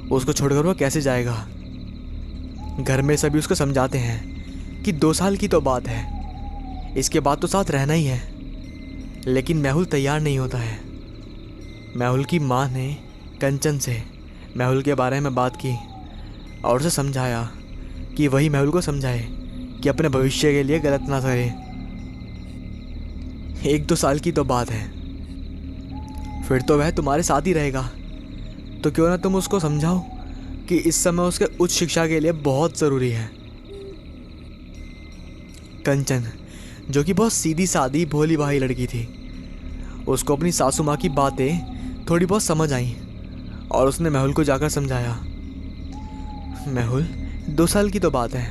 उसको छोड़कर वो कैसे जाएगा। घर में सभी उसको समझाते हैं कि 2 साल की तो बात है, इसके बाद तो साथ रहना ही है। लेकिन मेहुल तैयार नहीं होता है। मेहुल की माँ ने कंचन से मेहुल के बारे में बात की और उसे समझाया कि वही मेहुल को समझाए कि अपने भविष्य के लिए गलत ना करे। 1-2 साल की तो बात है, फिर तो वह तुम्हारे साथ ही रहेगा, तो क्यों ना तुम उसको समझाओ कि इस समय उसके उच्च शिक्षा के लिए बहुत ज़रूरी है। कंचन जो कि बहुत सीधी सादी भोली भाली लड़की थी, उसको अपनी सासू माँ की बातें थोड़ी बहुत समझ आई और उसने मेहुल को जाकर समझाया, मेहुल 2 साल की तो बात है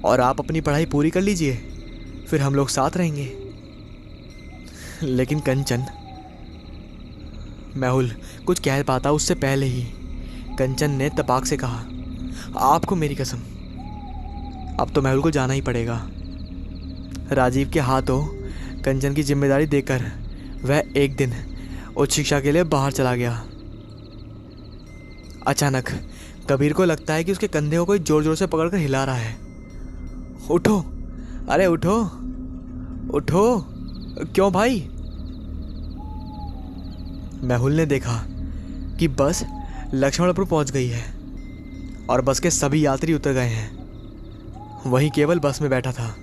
और आप अपनी पढ़ाई पूरी कर लीजिए, फिर हम लोग साथ रहेंगे। लेकिन कंचन, मेहुल कुछ कह पाता उससे पहले ही कंचन ने तपाक से कहा, आपको मेरी कसम, अब तो मेहुल को जाना ही पड़ेगा। राजीव के हाथों कंचन की जिम्मेदारी देकर वह एक दिन उच्च शिक्षा के लिए बाहर चला गया। अचानक कबीर को लगता है कि उसके कंधे को कोई जोर जोर से पकड़कर हिला रहा है। उठो, अरे उठो उठो। क्यों भाई? मेहुल ने देखा कि बस लक्ष्मणपुर पहुंच गई है और बस के सभी यात्री उतर गए हैं। वही केवल बस में बैठा था।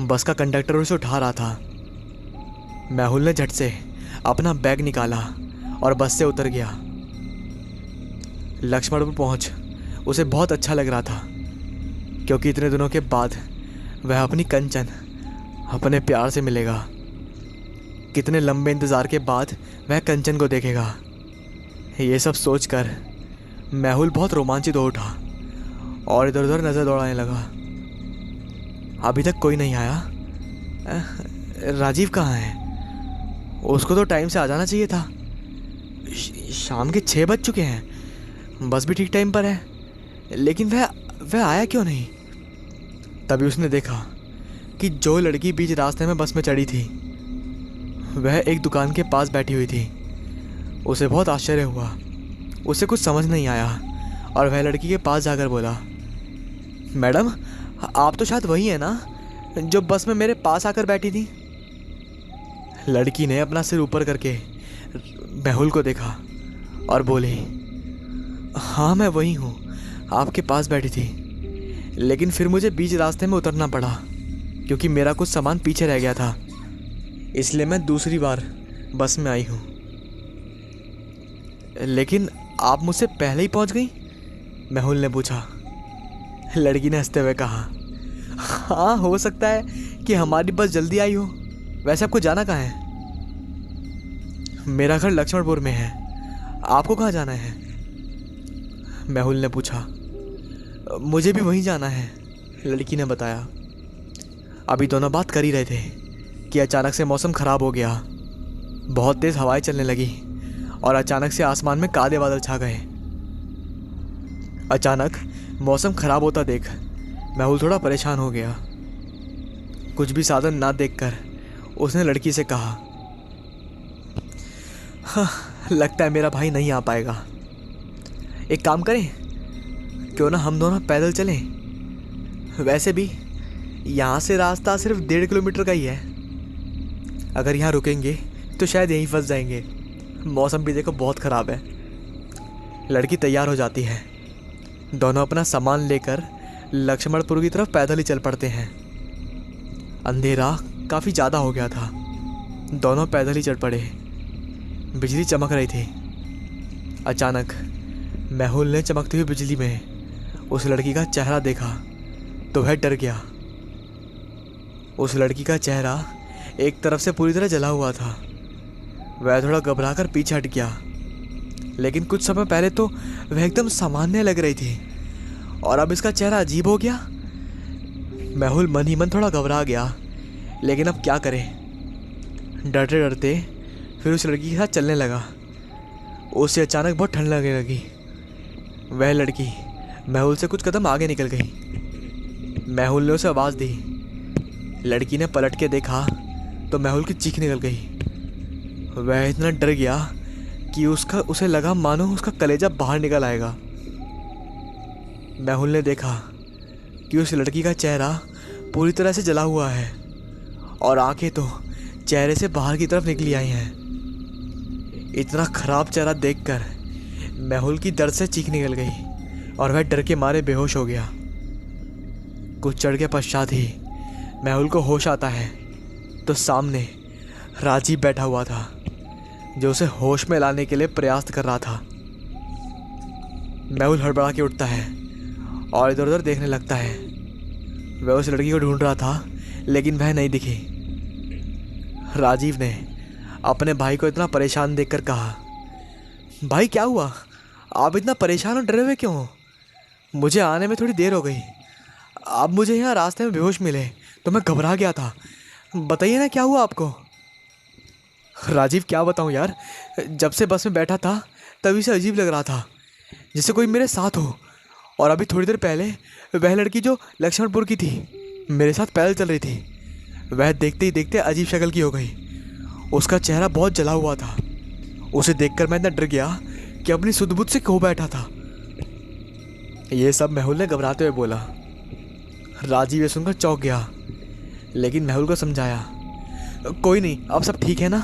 बस का कंडक्टर उसे उठा रहा था। मेहुल ने झट से अपना बैग निकाला और बस से उतर गया। लक्ष्मणपुर पहुंच उसे बहुत अच्छा लग रहा था, क्योंकि इतने दिनों के बाद वह अपनी कंचन, अपने प्यार से मिलेगा। कितने लंबे इंतज़ार के बाद वह कंचन को देखेगा। ये सब सोचकर मेहुल बहुत रोमांचित हो उठा और इधर उधर नज़र दौड़ाने लगा। अभी तक कोई नहीं आया। राजीव कहाँ है? उसको तो टाइम से आ जाना चाहिए था। शाम के 6 बज चुके हैं, बस भी ठीक टाइम पर है, लेकिन वह आया क्यों नहीं? तभी उसने देखा कि जो लड़की बीच रास्ते में बस में चढ़ी थी वह एक दुकान के पास बैठी हुई थी। उसे बहुत आश्चर्य हुआ, उसे कुछ समझ नहीं आया और वह लड़की के पास जाकर बोला, मैडम आप तो शायद वही है ना जो बस में मेरे पास आकर बैठी थी? लड़की ने अपना सिर ऊपर करके मेहुल को देखा और बोली, हाँ मैं वही हूँ, आपके पास बैठी थी, लेकिन फिर मुझे बीच रास्ते में उतरना पड़ा क्योंकि मेरा कुछ सामान पीछे रह गया था, इसलिए मैं दूसरी बार बस में आई हूँ। लेकिन आप मुझसे पहले ही पहुँच गई? मेहुल ने पूछा। लड़की ने हंसते हुए कहा, हाँ हो सकता है कि हमारी बस जल्दी आई हो। वैसे आपको जाना कहाँ है? मेरा घर लक्ष्मणपुर में है, आपको कहाँ जाना है? मेहुल ने पूछा। मुझे भी वहीं जाना है, लड़की ने बताया। अभी दोनों बात कर ही रहे थे कि अचानक से मौसम ख़राब हो गया। बहुत तेज़ हवाएं चलने लगी और अचानक से आसमान में काले बादल छा गए। अचानक मौसम ख़राब होता देख मेहुल थोड़ा परेशान हो गया। कुछ भी साधन ना देखकर उसने लड़की से कहा, हाँ लगता है मेरा भाई नहीं आ पाएगा। एक काम करें, क्यों ना हम दोनों पैदल चलें? वैसे भी यहाँ से रास्ता सिर्फ 1.5 किलोमीटर का ही है। अगर यहाँ रुकेंगे तो शायद यहीं फंस जाएंगे। मौसम भी देखो बहुत ख़राब है। लड़की तैयार हो जाती है। दोनों अपना सामान लेकर लक्ष्मणपुर की तरफ पैदल ही चल पड़ते हैं। अंधेरा काफ़ी ज़्यादा हो गया था। दोनों पैदल ही चढ़ पड़े। बिजली चमक रही थी। अचानक मेहुल ने चमकती हुई बिजली में उस लड़की का चेहरा देखा तो वह डर गया। उस लड़की का चेहरा एक तरफ से पूरी तरह जला हुआ था। वह थोड़ा घबराकर पीछे हट गया, लेकिन कुछ समय पहले तो वह एकदम सामान्य लग रही थी और अब इसका चेहरा अजीब हो गया। मेहुल मन ही मन थोड़ा घबरा गया, लेकिन अब क्या करे। डरते डरते फिर उस लड़की के साथ चलने लगा। उसे अचानक बहुत ठंड लगने लगी। वह लड़की मेहुल से कुछ कदम आगे निकल गई। मेहुल ने उसे आवाज़ दी। लड़की ने पलट के देखा तो मेहुल की चीख निकल गई। वह इतना डर गया कि उसे लगा मानो उसका कलेजा बाहर निकल आएगा। मेहुल ने देखा कि उस लड़की का चेहरा पूरी तरह से जला हुआ है और आंखें तो चेहरे से बाहर की तरफ निकली आई हैं। इतना खराब चेहरा देखकर मेहुल की दर्द से चीख निकल गई और वह डर के मारे बेहोश हो गया। कुछ चढ़ के पश्चात ही मेहुल को होश आता है तो सामने राजीव बैठा हुआ था, जो उसे होश में लाने के लिए प्रयास कर रहा था। मेहुल हड़बड़ा के उठता है और इधर उधर देखने लगता है। वह उस लड़की को ढूंढ रहा था, लेकिन वह नहीं दिखी। राजीव ने अपने भाई को इतना परेशान देखकर कहा, भाई क्या हुआ? आप इतना परेशान और डरे हुए क्यों हो? मुझे आने में थोड़ी देर हो गई। आप मुझे यहाँ रास्ते में बेहोश मिले तो मैं घबरा गया था। बताइए ना क्या हुआ आपको? राजीव क्या बताऊँ यार, जब से बस में बैठा था तभी से अजीब लग रहा था, जैसे कोई मेरे साथ हो। और अभी थोड़ी देर पहले वह लड़की जो लक्ष्मणपुर की थी मेरे साथ पैदल चल रही थी, वह देखते ही देखते अजीब शक्ल की हो गई। उसका चेहरा बहुत जला हुआ था। उसे देखकर मैं इतना डर गया कि अपनी सुध-बुध से खो बैठा था। ये सब मेहुल ने घबराते हुए बोला। राजीव ये सुनकर चौंक गया, लेकिन मेहुल को समझाया, कोई नहीं, अब सब ठीक है ना,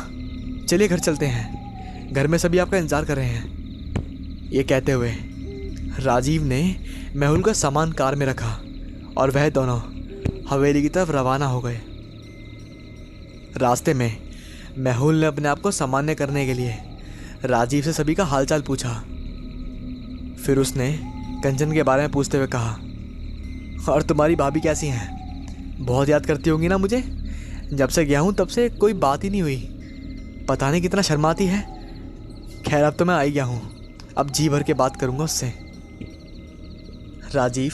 चलिए घर चलते हैं, घर में सभी आपका इंतज़ार कर रहे हैं। ये कहते हुए राजीव ने मेहुल का सामान कार में रखा और वह दोनों हवेली की तरफ रवाना हो गए। रास्ते में मेहुल ने अपने आप को सामान्य करने के लिए राजीव से सभी का हालचाल पूछा। फिर उसने कंचन के बारे में पूछते हुए कहा, और तुम्हारी भाभी कैसी हैं? बहुत याद करती होंगी ना मुझे? जब से गया हूँ तब से कोई बात ही नहीं हुई, पता नहीं कितना शर्माती है। खैर अब तो मैं आई गया हूँ, अब जी भर के बात करूँगा उससे। राजीव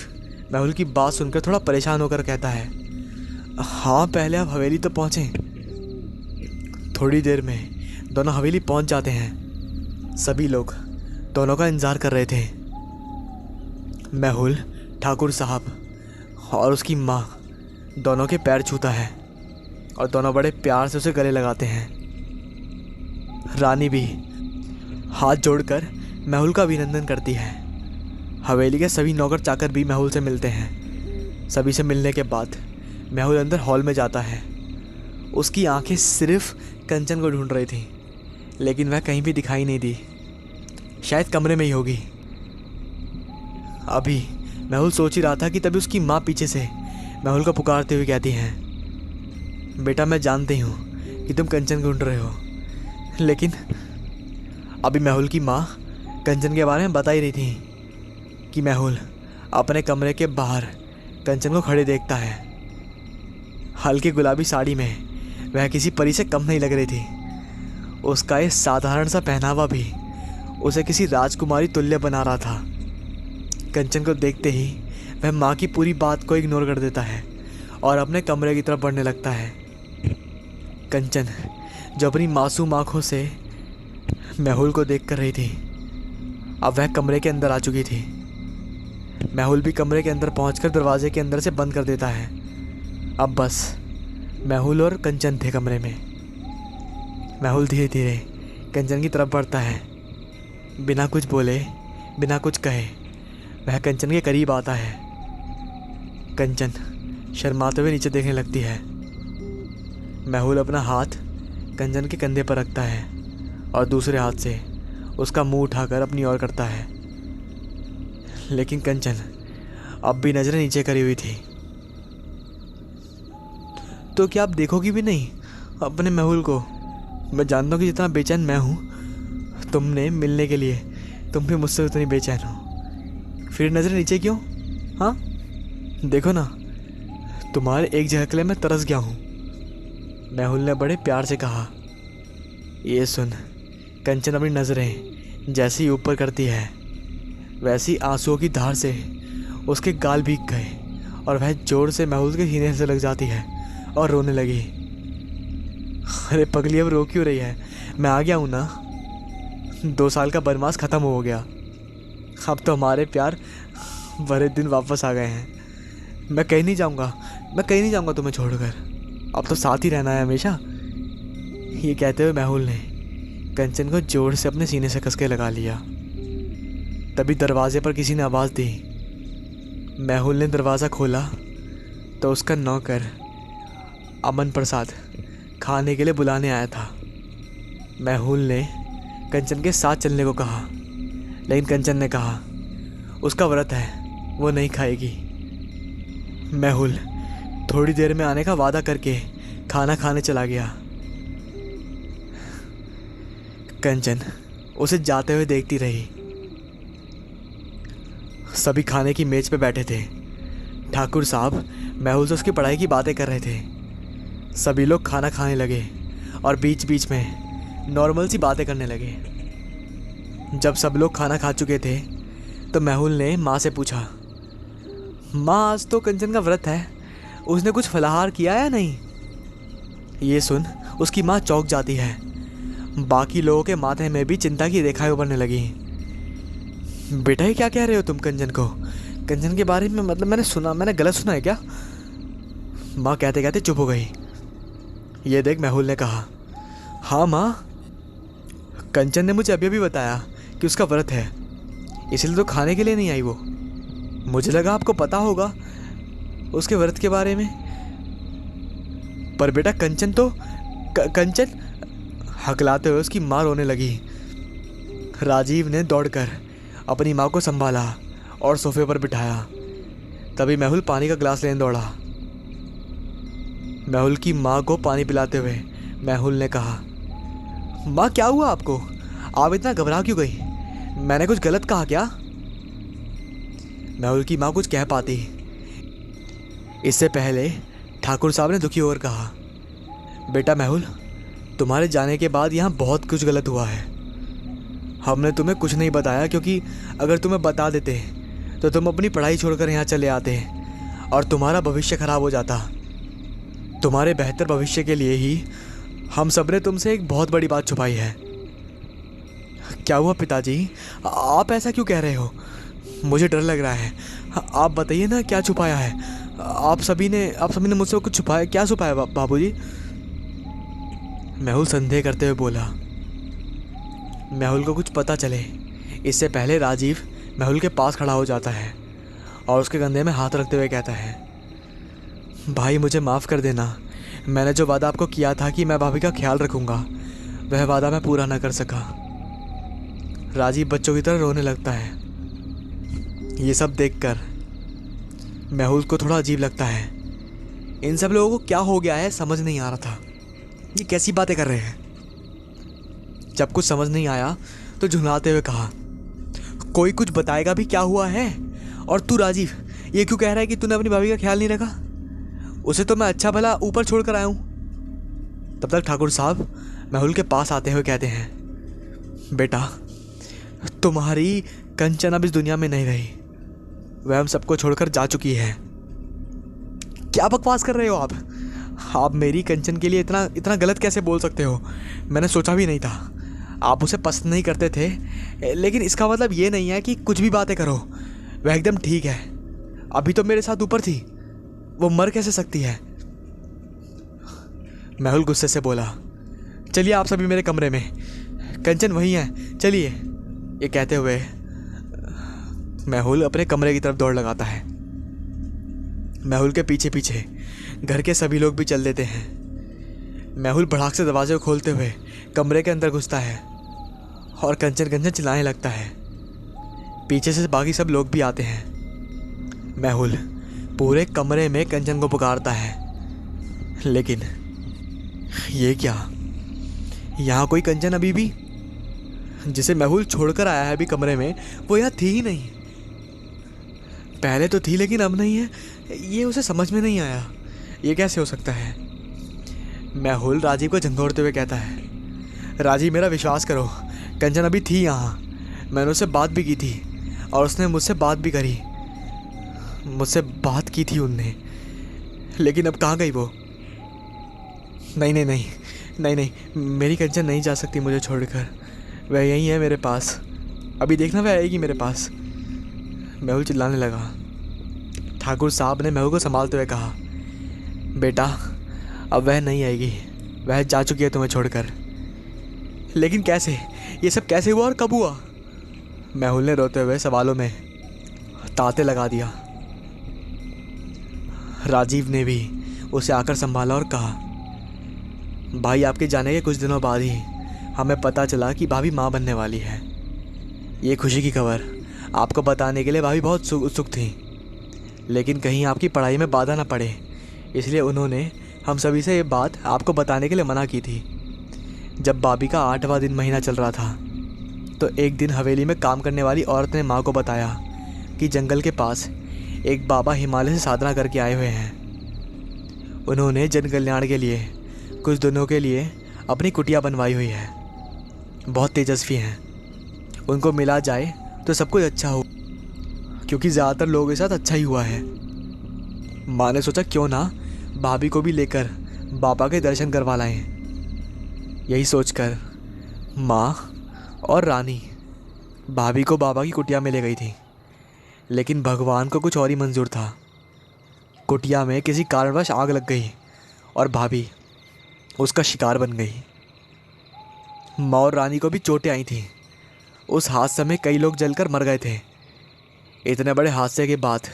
मेहुल की बात सुनकर थोड़ा परेशान होकर कहता है, हाँ पहले आप हवेली तो पहुँचें। थोड़ी देर में दोनों हवेली पहुँच जाते हैं। सभी लोग दोनों का इंतज़ार कर रहे थे। मेहुल ठाकुर साहब और उसकी माँ दोनों के पैर छूता है और दोनों बड़े प्यार से उसे गले लगाते हैं। रानी भी हाथ जोड़कर मेहुल का अभिनंदन करती है। हवेली के सभी नौकर चाकर भी मेहुल से मिलते हैं। सभी से मिलने के बाद मेहुल अंदर हॉल में जाता है। उसकी आंखें सिर्फ कंचन को ढूंढ रही थी, लेकिन वह कहीं भी दिखाई नहीं दी। शायद कमरे में ही होगी। अभी मेहुल सोच ही रहा था कि तभी उसकी माँ पीछे से मेहुल को पुकारते हुए कहती हैं, बेटा मैं जानती हूँ कि तुम कंचन ढूंढ रहे हो, लेकिन अभी मेहुल की माँ कंचन के बारे में बता ही रही थी कि मेहुल अपने कमरे के बाहर कंचन को खड़े देखता है। हल्की गुलाबी साड़ी में वह किसी परी से कम नहीं लग रही थी। उसका ये साधारण सा पहनावा भी उसे किसी राजकुमारी तुल्य बना रहा था। कंचन को देखते ही वह माँ की पूरी बात को इग्नोर कर देता है और अपने कमरे की तरफ बढ़ने लगता है। कंचन जो अपनी मासूम आँखों से मेहुल को देख कर रही थी, अब वह कमरे के अंदर आ चुकी थी। मेहुल भी कमरे के अंदर पहुंचकर दरवाजे के अंदर से बंद कर देता है। अब बस मेहुल और कंचन थे कमरे में। मेहुल धीरे धीरे कंचन की तरफ बढ़ता है। बिना कुछ बोले, बिना कुछ कहे वह कंचन के करीब आता है। कंचन शर्माते हुए नीचे देखने लगती है। मेहुल अपना हाथ कंचन के कंधे पर रखता है और दूसरे हाथ से उसका मुंह उठाकर अपनी ओर करता है, लेकिन कंचन अब भी नज़रें नीचे करी हुई थी। तो क्या आप देखोगी भी नहीं अपने मेहुल को? मैं जानता हूँ कि जितना बेचैन मैं हूँ तुमने मिलने के लिए, तुम भी मुझसे उतनी बेचैन हो। फिर नज़रें नीचे क्यों? हाँ देखो ना, तुम्हारे एक झलक के लिए मैं तरस गया हूँ, मेहुल ने बड़े प्यार से कहा। ये सुन कंचन अपनी नज़रें जैसे ही ऊपर करती है, वैसी आंसुओं की धार से उसके गाल भीग गए और वह जोर से मेहुल के सीने से लग जाती है और रोने लगी। अरे पगली अब रो क्यों रही है? मैं आ गया हूँ ना, 2 साल का बनवास ख़त्म हो गया। अब तो हमारे प्यार भरे दिन वापस आ गए हैं। मैं कहीं नहीं जाऊँगा, मैं कहीं नहीं जाऊँगा तुम्हें छोड़कर, अब तो साथ ही रहना है हमेशा। ये कहते हुए मेहुल ने कंचन को जोर से अपने सीने से कस के लगा लिया। तभी दरवाजे पर किसी ने आवाज़ दी। मेहुल ने दरवाज़ा खोला तो उसका नौकर अमन प्रसाद खाने के लिए बुलाने आया था। मेहुल ने कंचन के साथ चलने को कहा, लेकिन कंचन ने कहा उसका व्रत है, वो नहीं खाएगी। मेहुल थोड़ी देर में आने का वादा करके खाना खाने चला गया। कंचन उसे जाते हुए देखती रही। सभी खाने की मेज पे बैठे थे। ठाकुर साहब मेहुल से उसकी पढ़ाई की बातें कर रहे थे। सभी लोग खाना खाने लगे और बीच बीच में नॉर्मल सी बातें करने लगे। जब सब लोग खाना खा चुके थे तो मेहुल ने माँ से पूछा, माँ आज तो कंचन का व्रत है, उसने कुछ फलाहार किया या नहीं? ये सुन उसकी माँ चौंक जाती है। बाकी लोगों के माथे में भी चिंता की रेखाएं उभरने लगी। बेटा ये क्या कह रहे हो तुम कंचन को? कंचन के बारे में मतलब मैंने गलत सुना है क्या? माँ कहते कहते चुप हो गई। ये देख मेहुल ने कहा, हाँ माँ, कंचन ने मुझे अभी अभी बताया कि उसका व्रत है, इसलिए तो खाने के लिए नहीं आई वो। मुझे लगा आपको पता होगा उसके व्रत के बारे में। पर बेटा कंचन तो कंचन, हकलाते हुए उसकी माँ रोने लगी। राजीव ने दौड़कर अपनी माँ को संभाला और सोफे पर बिठाया। तभी मेहुल पानी का ग्लास लेने दौड़ा। मेहुल की माँ को पानी पिलाते हुए मेहुल ने कहा, माँ क्या हुआ आपको? आप इतना घबरा क्यों गई? मैंने कुछ गलत कहा क्या? मेहुल की माँ कुछ कह पाती इससे पहले ठाकुर साहब ने दुखी होकर कहा, बेटा मेहुल, तुम्हारे जाने के बाद यहाँ बहुत कुछ गलत हुआ है। हमने तुम्हें कुछ नहीं बताया क्योंकि अगर तुम्हें बता देते तो तुम अपनी पढ़ाई छोड़कर यहाँ चले आते और तुम्हारा भविष्य खराब हो जाता। तुम्हारे बेहतर भविष्य के लिए ही हम सब ने तुमसे एक बहुत बड़ी बात छुपाई है। क्या हुआ पिताजी, आप ऐसा क्यों कह रहे हो? मुझे डर लग रहा है। आप बताइए ना क्या छुपाया है? आप सभी ने मुझसे कुछ छुपाया? क्या छुपाया बाबूजी? मेहुल संदेह करते हुए बोला। मेहुल को कुछ पता चले इससे पहले राजीव मेहुल के पास खड़ा हो जाता है और उसके कंधे में हाथ रखते हुए कहता है, भाई मुझे माफ़ कर देना। मैंने जो वादा आपको किया था कि मैं भाभी का ख्याल रखूंगा, वह वादा मैं पूरा न कर सका। राजीव बच्चों की तरह रोने लगता है। ये सब देखकर मेहुल को थोड़ा अजीब लगता है। इन सब लोगों को क्या हो गया है समझ नहीं आ रहा था। ये कैसी बातें कर रहे हैं? जब कुछ समझ नहीं आया तो झुंझलाते हुए कहा, कोई कुछ बताएगा भी क्या हुआ है? और तू राजीव ये क्यों कह रहा है कि तूने अपनी भाभी का ख्याल नहीं रखा? उसे तो मैं अच्छा भला ऊपर छोड़ कर आया हूँ। तब तक ठाकुर साहब मेहुल के पास आते हुए कहते हैं, बेटा तुम्हारी कंचन अब इस दुनिया में नहीं रही, वह हम सबको छोड़कर जा चुकी है। क्या बकवास कर रहे हो आप? आप मेरी कंचन के लिए इतना गलत कैसे बोल सकते हो? मैंने सोचा भी नहीं था। आप उसे पसंद नहीं करते थे, लेकिन इसका मतलब ये नहीं है कि कुछ भी बातें करो। वह एकदम ठीक है। अभी तो मेरे साथ ऊपर थी, वो मर कैसे सकती है? मेहुल गुस्से से बोला, चलिए आप सभी मेरे कमरे में, कंचन वही है, चलिए। ये कहते हुए मेहुल अपने कमरे की तरफ दौड़ लगाता है। मेहुल के पीछे पीछे घर के सभी लोग भी चल देते हैं। मेहुल भड़ाक से दरवाजे को खोलते हुए कमरे के अंदर घुसता है और कंचन कंचन चिल्लाने लगता है। पीछे से बाकी सब लोग भी आते हैं। मेहुल पूरे कमरे में कंचन को पुकारता है, लेकिन ये क्या, यहाँ कोई कंचन अभी भी, जिसे मेहुल छोड़कर आया है अभी कमरे में, वो यहाँ थी ही नहीं। पहले तो थी लेकिन अब नहीं है। ये उसे समझ में नहीं आया, ये कैसे हो सकता है? मेहुल राजीव को झंझोड़ते हुए कहता है, राजीव मेरा विश्वास करो, कंचन अभी थी यहाँ। मैंने उससे बात भी की थी और उसने मुझसे बात भी करी। मुझसे बात की थी उनने, लेकिन अब कहाँ गई वो? नहीं नहीं नहीं नहीं नहीं, मेरी कंचन नहीं जा सकती मुझे छोड़कर। वह यहीं है मेरे पास, अभी देखना वह आएगी मेरे पास। मेहुल चिल्लाने लगा। ठाकुर साहब ने मेहुल को संभालते हुए कहा, बेटा अब वह नहीं आएगी, वह जा चुकी है तुम्हें छोड़कर। लेकिन कैसे? ये सब कैसे हुआ और कब हुआ? मेहुल ने रोते हुए सवालों में ताते लगा दिया। राजीव ने भी उसे आकर संभाला और कहा, भाई आपके जाने के कुछ दिनों बाद ही हमें पता चला कि भाभी माँ बनने वाली है। ये खुशी की खबर आपको बताने के लिए भाभी बहुत उत्सुक थी, लेकिन कहीं आपकी पढ़ाई में बाधा ना पड़े, इसलिए उन्होंने हम सभी से ये बात आपको बताने के लिए मना की थी। जब भाभी का 8वां दिन महीना चल रहा था तो एक दिन हवेली में काम करने वाली औरत ने माँ को बताया कि जंगल के पास एक बाबा हिमालय से साधना करके आए हुए हैं। उन्होंने जन कल्याण के लिए कुछ दिनों के लिए अपनी कुटिया बनवाई हुई है। बहुत तेजस्वी हैं, उनको मिला जाए तो सब कुछ अच्छा हो, क्योंकि ज़्यादातर लोगों के साथ अच्छा ही हुआ है। माँ ने सोचा क्यों ना भाभी को भी लेकर बाबा के दर्शन करवा लाएं। यही सोचकर माँ और रानी भाभी को बाबा की कुटिया में ले गई थी, लेकिन भगवान को कुछ और ही मंजूर था। कुटिया में किसी कारणवश आग लग गई और भाभी उसका शिकार बन गई। माँ और रानी को भी चोटें आई थीं। उस हादसे में कई लोग जलकर मर गए थे। इतने बड़े हादसे के बाद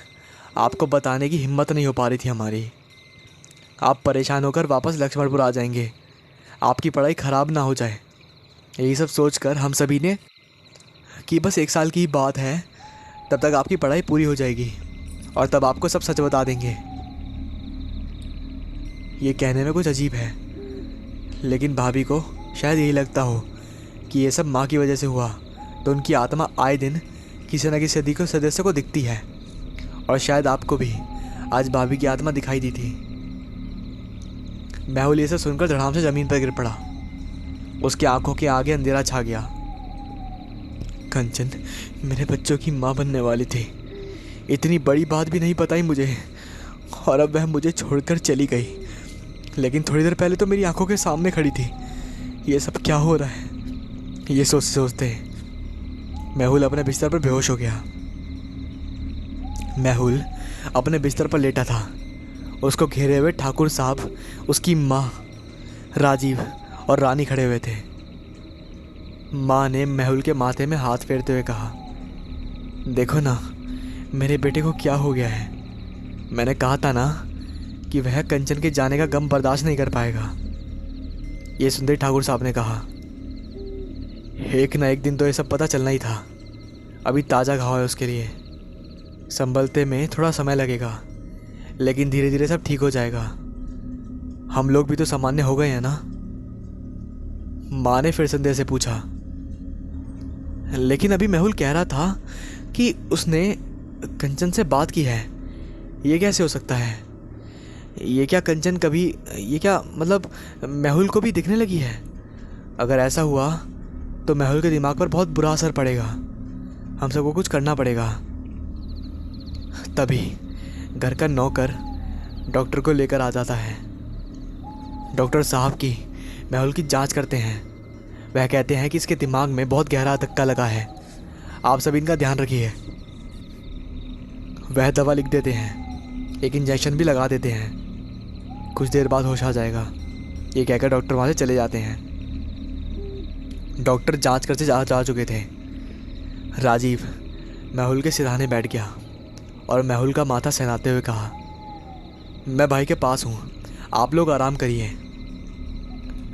आपको बताने की हिम्मत नहीं हो पा रही थी हमारी। आप परेशान होकर वापस लक्ष्मणपुर आ जाएंगे, आपकी पढ़ाई ख़राब ना हो जाए। यही सब सोचकर हम सभी ने कि बस 1 साल की ही बात है, तब तक आपकी पढ़ाई पूरी हो जाएगी और तब आपको सब सच बता देंगे। ये कहने में कुछ अजीब है, लेकिन भाभी को शायद यही लगता हो कि ये सब माँ की वजह से हुआ, तो उनकी आत्मा आए दिन किसी न किसी सदस्य को दिखती है। और शायद आपको भी आज भाभी की आत्मा दिखाई दी थी। मेहुल ये सब सुनकर धड़ाम से ज़मीन पर गिर पड़ा। उसकी आंखों के आगे अंधेरा छा गया। कंचन मेरे बच्चों की माँ बनने वाली थी, इतनी बड़ी बात भी नहीं बताई मुझे, और अब वह मुझे छोड़कर चली गई। लेकिन थोड़ी देर पहले तो मेरी आंखों के सामने खड़ी थी। ये सब क्या हो रहा है? ये सोचते सोचते मेहुल अपने बिस्तर पर बेहोश हो गया। मेहुल अपने बिस्तर पर लेटा था। उसको घेरे हुए ठाकुर साहब, उसकी माँ, राजीव और रानी खड़े हुए थे। माँ ने मेहुल के माथे में हाथ फेरते हुए कहा, देखो ना मेरे बेटे को क्या हो गया है। मैंने कहा था ना कि वह कंचन के जाने का गम बर्दाश्त नहीं कर पाएगा। ये सुनते ठाकुर साहब ने कहा, एक ना एक दिन तो ये सब पता चलना ही था। अभी ताज़ा घाव है उसके लिए, संभलते में थोड़ा समय लगेगा, लेकिन धीरे धीरे सब ठीक हो जाएगा। हम लोग भी तो सामान्य हो गए हैं ना। माँ ने फिर संदेह से पूछा, लेकिन अभी मेहुल कह रहा था कि उसने कंचन से बात की है। ये कैसे हो सकता है? ये क्या मतलब मेहुल को भी दिखने लगी है? अगर ऐसा हुआ तो मेहुल के दिमाग पर बहुत बुरा असर पड़ेगा। हम सबको कुछ करना पड़ेगा। तभी घर का नौकर डॉक्टर को लेकर आ जाता है। डॉक्टर साहब की मेहुल की जांच करते हैं। वह कहते हैं कि इसके दिमाग में बहुत गहरा धक्का लगा है, आप सब इनका ध्यान रखिए। वह दवा लिख देते हैं, एक इंजेक्शन भी लगा देते हैं। कुछ देर बाद होश आ जाएगा, ये कहकर डॉक्टर वहाँ से चले जाते हैं। डॉक्टर जांच करते जा चुके थे। राजीव मेहुल के सिरहाने बैठ गया और मेहुल का माथा सहलाते हुए कहा, मैं भाई के पास हूँ, आप लोग आराम करिए।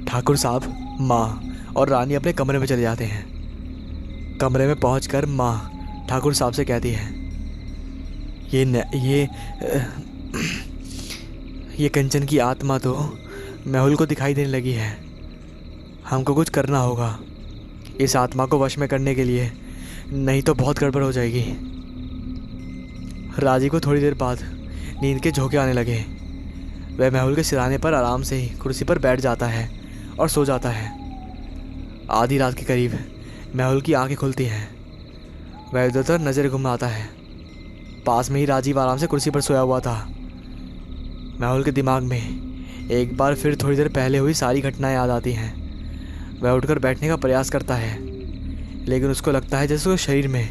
ठाकुर साहब, माँ और रानी अपने कमरे में चले जाते हैं। कमरे में पहुंचकर माँ ठाकुर साहब से कहती है, ये कंचन की आत्मा तो मेहुल को दिखाई देने लगी है। हमको कुछ करना होगा इस आत्मा को वश में करने के लिए, नहीं तो बहुत गड़बड़ हो जाएगी। राजी को थोड़ी देर बाद नींद के झोंके आने लगे। वह मेहुल के सिरहाने पर आराम से ही कुर्सी पर बैठ जाता है और सो जाता है। आधी रात के करीब मेहुल की आंखें खुलती हैं। वह इधर उधर नज़र घुमाता है। पास में ही राजीव आराम से कुर्सी पर सोया हुआ था। मेहुल के दिमाग में एक बार फिर थोड़ी देर पहले हुई सारी घटनाएं याद आती हैं। वह उठकर बैठने का प्रयास करता है, लेकिन उसको लगता है जैसे उसके शरीर में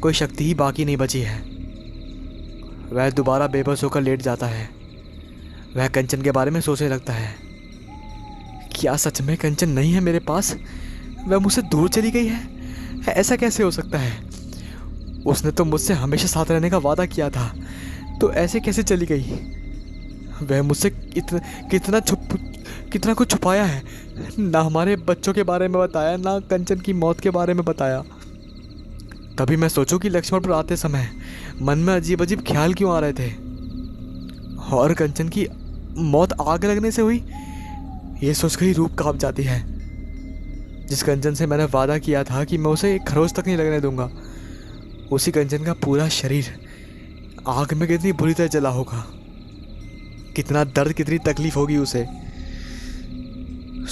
कोई शक्ति ही बाकी नहीं बची है। वह दोबारा बेबस होकर लेट जाता है। वह कंचन के बारे में सोचने लगता है, क्या सच में कंचन नहीं है मेरे पास? वह मुझसे दूर चली गई है? ऐसा कैसे हो सकता है? उसने तो मुझसे हमेशा साथ रहने का वादा किया था, तो ऐसे कैसे चली गई? वह मुझसे कितना कुछ छुपाया है। ना हमारे बच्चों के बारे में बताया, ना कंचन की मौत के बारे में बताया। तभी मैं सोचूं कि लक्ष्मणपुर आते समय मन में अजीब अजीब ख्याल क्यों आ रहे थे, और कंचन की मौत आग लगने से हुई, ये सोचकर ही रूह कांप जाती है। जिस कंचन से मैंने वादा किया था कि मैं उसे एक खरोच तक नहीं लगने दूंगा, उसी कंचन का पूरा शरीर आग में कितनी बुरी तरह जला होगा। कितना दर्द, कितनी तकलीफ होगी उसे।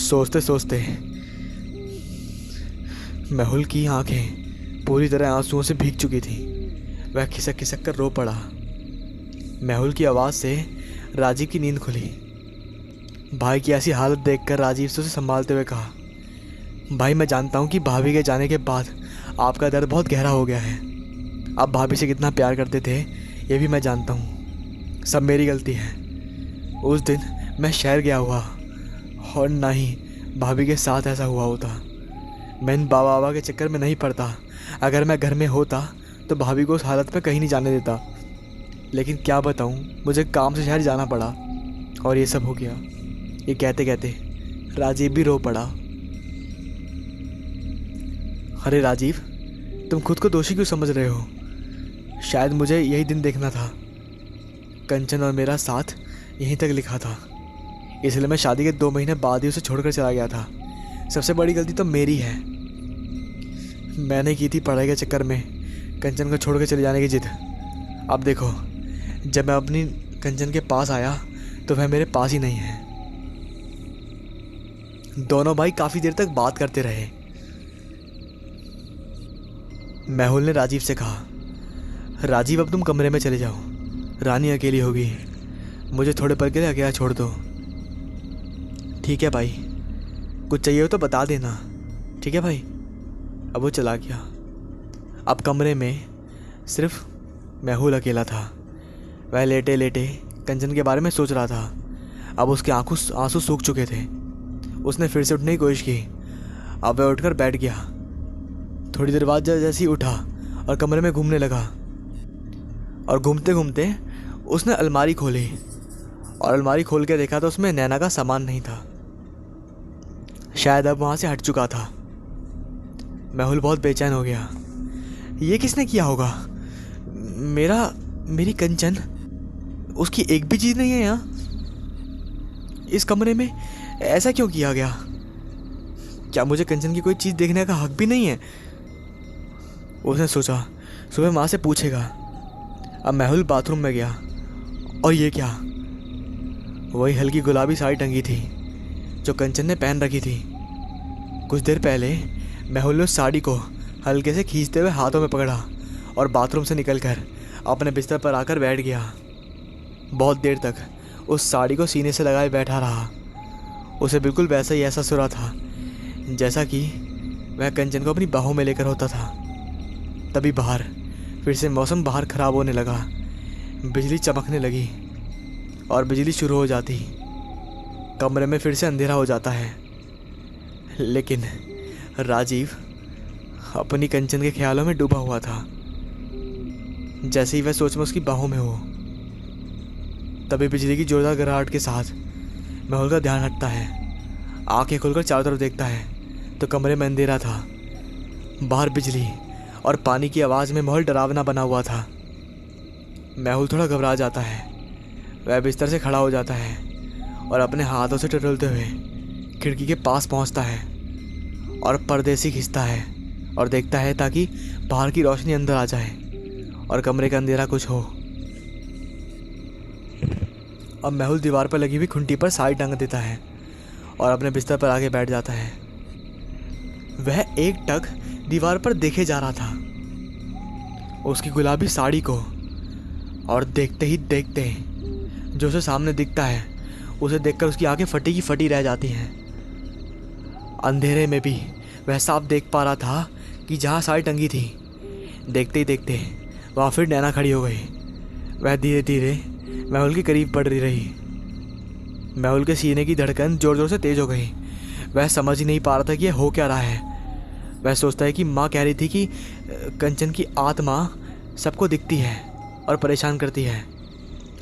सोचते सोचते मेहुल की आंखें पूरी तरह आंसुओं से भीग चुकी थी। वह खिसक खिसक कर रो पड़ा। मेहुल की आवाज़ से राजीव की नींद खुली। भाई की ऐसी हालत देखकर राजीव से उसे संभालते हुए कहा, भाई मैं जानता हूँ कि भाभी के जाने के बाद आपका दर्द बहुत गहरा हो गया है। आप भाभी से कितना प्यार करते थे ये भी मैं जानता हूँ। सब मेरी गलती है। उस दिन मैं शहर गया हुआ और ना ही भाभी के साथ ऐसा हुआ होता। मैं इन बाबा के चक्कर में नहीं पड़ता। अगर मैं घर में होता तो भाभी को उस हालत में कहीं नहीं जाने देता। लेकिन क्या बताऊँ, मुझे काम से शहर जाना पड़ा और ये सब हो गया। ये कहते कहते राजीव भी रो पड़ा। अरे राजीव, तुम खुद को दोषी क्यों समझ रहे हो? शायद मुझे यही दिन देखना था। कंचन और मेरा साथ यहीं तक लिखा था, इसलिए मैं शादी के 2 महीने बाद ही उसे छोड़कर चला गया था। सबसे बड़ी गलती तो मेरी है। मैंने की थी पढ़ाई के चक्कर में कंचन को छोड़ कर चले जाने की जिद। अब देखो, जब मैं अपनी कंचन के पास आया तो वह मेरे पास ही नहीं है। दोनों भाई काफ़ी देर तक बात करते रहे। मेहुल ने राजीव से कहा, राजीव अब तुम कमरे में चले जाओ, रानी अकेली होगी। मुझे थोड़े पल के लिए अकेला छोड़ दो। ठीक है भाई, कुछ चाहिए हो तो बता देना। ठीक है भाई। अब वो चला गया। अब कमरे में सिर्फ मेहुल अकेला था। वह लेटे लेटे कंचन के बारे में सोच रहा था। अब उसके आंसू सूख चुके थे। उसने फिर से उठने की कोशिश की। अब वह उठकर बैठ गया। थोड़ी देर बाद जैसे ही उठा और कमरे में घूमने लगा, और घूमते घूमते उसने अलमारी खोली और अलमारी खोल के देखा तो उसमें नैना का सामान नहीं था। शायद अब वहाँ से हट चुका था। मेहुल बहुत बेचैन हो गया। ये किसने किया होगा? मेरी कंचन, उसकी एक भी चीज़ नहीं है यहाँ इस कमरे में। ऐसा क्यों किया गया? क्या मुझे कंचन की कोई चीज़ देखने का हक भी नहीं है? उसने सोचा सुबह माँ से पूछेगा। अब मेहुल बाथरूम में गया और ये क्या? वही हल्की गुलाबी साड़ी टंगी थी जो कंचन ने पहन रखी थी। कुछ देर पहले मेहुल ने उस साड़ी को हल्के से खींचते हुए हाथों में पकड़ा और बाथरूम से निकलकर अपने बिस्तर पर आकर बैठ गया। बहुत देर तक उस साड़ी को सीने से लगाए बैठा रहा। उसे बिल्कुल वैसा ही एहसास हो रहा था जैसा कि वह कंचन को अपनी बाहों में लेकर होता था। तभी बाहर फिर से मौसम बाहर ख़राब होने लगा। बिजली चमकने लगी और बिजली शुरू हो जाती। कमरे में फिर से अंधेरा हो जाता है। लेकिन राजीव अपनी कंचन के ख्यालों में डूबा हुआ था। जैसे ही वह सोच में उसकी बाहों में हो, तभी बिजली की जोरदार गड़गड़ाहट के साथ मेहुल का ध्यान हटता है। आंखें खोलकर चारों तरफ देखता है तो कमरे में अंधेरा था। बाहर बिजली और पानी की आवाज़ में माहौल डरावना बना हुआ था। मेहुल थोड़ा घबरा जाता है। वह बिस्तर से खड़ा हो जाता है और अपने हाथों से टटोलते हुए खिड़की के पास पहुंचता है और पर्दे से खींचता है और देखता है ताकि बाहर की रोशनी अंदर आ जाए और कमरे का अंधेरा कुछ हो। अब मेहुल दीवार पर लगी हुई खुंटी पर साड़ी टांग देता है और अपने बिस्तर पर आके बैठ जाता है। वह एक टक दीवार पर देखे जा रहा था उसकी गुलाबी साड़ी को, और देखते ही देखते जो उसे सामने दिखता है उसे देखकर उसकी आंखें फटी की फटी रह जाती हैं। अंधेरे में भी वह साफ देख पा रहा था कि जहाँ साड़ी टंगी थी, देखते ही देखते वहाँ फिर नैना खड़ी हो गई। वह धीरे धीरे मेहुल के करीब बढ़ रही। मेहुल के सीने की धड़कन जोर जोर से तेज हो गई। वह समझ ही नहीं पा रहा था कि यह हो क्या रहा है। वह सोचता है कि माँ कह रही थी कि कंचन की आत्मा सबको दिखती है और परेशान करती है।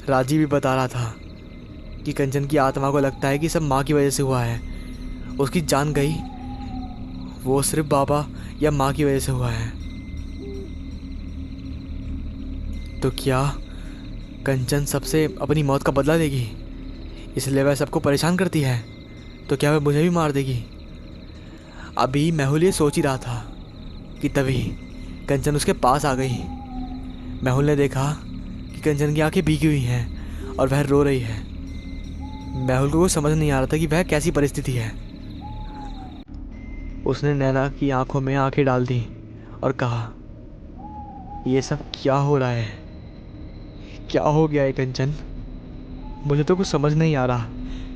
राजीव भी बता रहा था कि कंचन की आत्मा को लगता है कि सब माँ की वजह से हुआ है। उसकी जान गई वो सिर्फ बाबा या माँ की वजह से हुआ है। तो क्या कंचन सबसे अपनी मौत का बदला लेगी, इसलिए वह सबको परेशान करती है? तो क्या वह मुझे भी मार देगी? अभी मेहुल ये सोच ही रहा था कि तभी कंचन उसके पास आ गई। मेहुल ने देखा कि कंचन की आंखें भीगी हुई हैं और वह रो रही है। मेहुल को कुछ समझ नहीं आ रहा था कि वह कैसी परिस्थिति है। उसने नैना की आंखों में आंखें डाल दी और कहा, ये सब क्या हो रहा है? क्या हो गया है कंचन? मुझे तो कुछ समझ नहीं आ रहा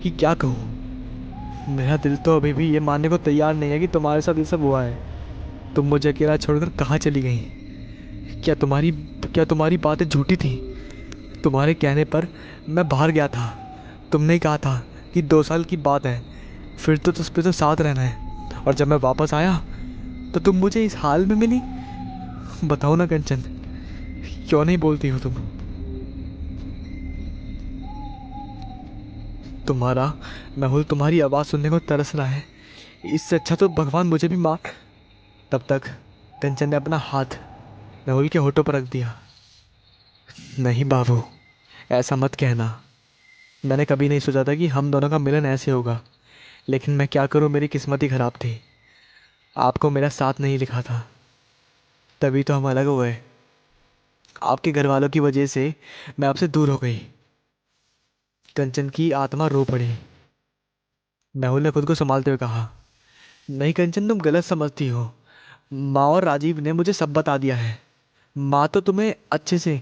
कि क्या कहूँ। मेरा दिल तो अभी भी ये मानने को तैयार नहीं है कि तुम्हारे साथ ये सब हुआ है। तुम मुझे अकेला छोड़कर कहाँ चली गई? क्या तुम्हारी क्या तुम्हारी बातें झूठी थी? तुम्हारे कहने पर मैं बाहर गया था। तुमने कहा था कि 2 साल की बात है, फिर तो उस पे तो साथ रहना है। और जब मैं वापस आया तो तुम मुझे इस हाल में मिली। बताओ ना कंचन, क्यों नहीं बोलती हो तुम? तुम्हारा मेहुल तुम्हारी आवाज़ सुनने को तरस रहा है। इससे अच्छा तो भगवान मुझे भी मार। तब तक कंचन ने अपना हाथ मेहुल के होठों पर रख दिया। नहीं बाबू, ऐसा मत कहना। मैंने कभी नहीं सोचा था कि हम दोनों का मिलन ऐसे होगा, लेकिन मैं क्या करूं, मेरी किस्मत ही खराब थी। आपको मेरा साथ नहीं लिखा था, तभी तो हम अलग हुए। आपके घर वालों की वजह से मैं आपसे दूर हो गई। कंचन की आत्मा रो पड़ी। मेहुल ने खुद को संभालते हुए कहा, नहीं कंचन, तुम गलत समझती हो। माँ और राजीव ने मुझे सब बता दिया है। माँ तो तुम्हें अच्छे से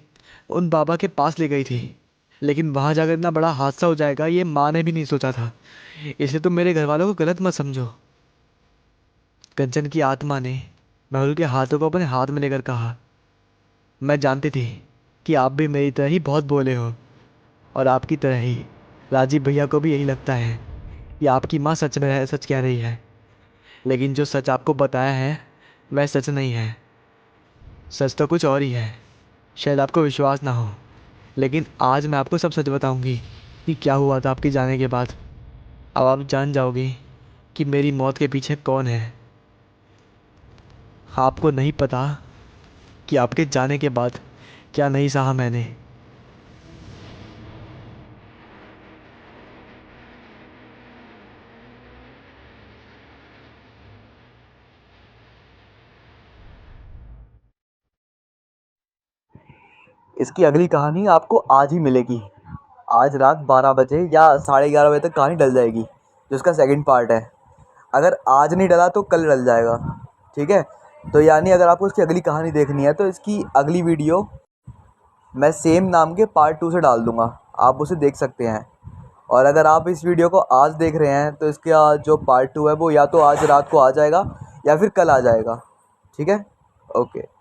उन बाबा के पास ले गई थी, लेकिन वहां जाकर इतना बड़ा हादसा हो जाएगा ये माँ ने भी नहीं सोचा था। इसलिए तुम मेरे घर वालों को गलत मत समझो। कंचन की आत्मा ने मेहुल के हाथों को अपने हाथ में लेकर कहा, मैं जानती थी कि आप भी मेरी तरह ही बहुत भोले हो, और आपकी तरह ही राजीव भैया को भी यही लगता है कि आपकी माँ सच कह रही है। लेकिन जो सच आपको बताया है वह सच नहीं है। सच तो कुछ और ही है। शायद आपको विश्वास ना हो, लेकिन आज मैं आपको सब सच बताऊंगी कि क्या हुआ था आपके जाने के बाद। अब आप जान जाओगे कि मेरी मौत के पीछे कौन है। आपको नहीं पता कि आपके जाने के बाद क्या नहीं सहा मैंने। इसकी अगली कहानी आपको आज ही मिलेगी। आज रात 12 बजे या 11:30 बजे तक कहानी डल जाएगी, जो उसका सेकंड पार्ट है। अगर आज नहीं डला तो कल डल जाएगा। ठीक है, तो यानी अगर आपको इसकी अगली कहानी देखनी है तो इसकी अगली वीडियो मैं सेम नाम के पार्ट 2 से डाल दूंगा, आप उसे देख सकते हैं। और अगर आप इस वीडियो को आज देख रहे हैं तो इसका जो पार्ट 2 है वो या तो आज रात को आ जाएगा या फिर कल आ जाएगा। ठीक है, ओके।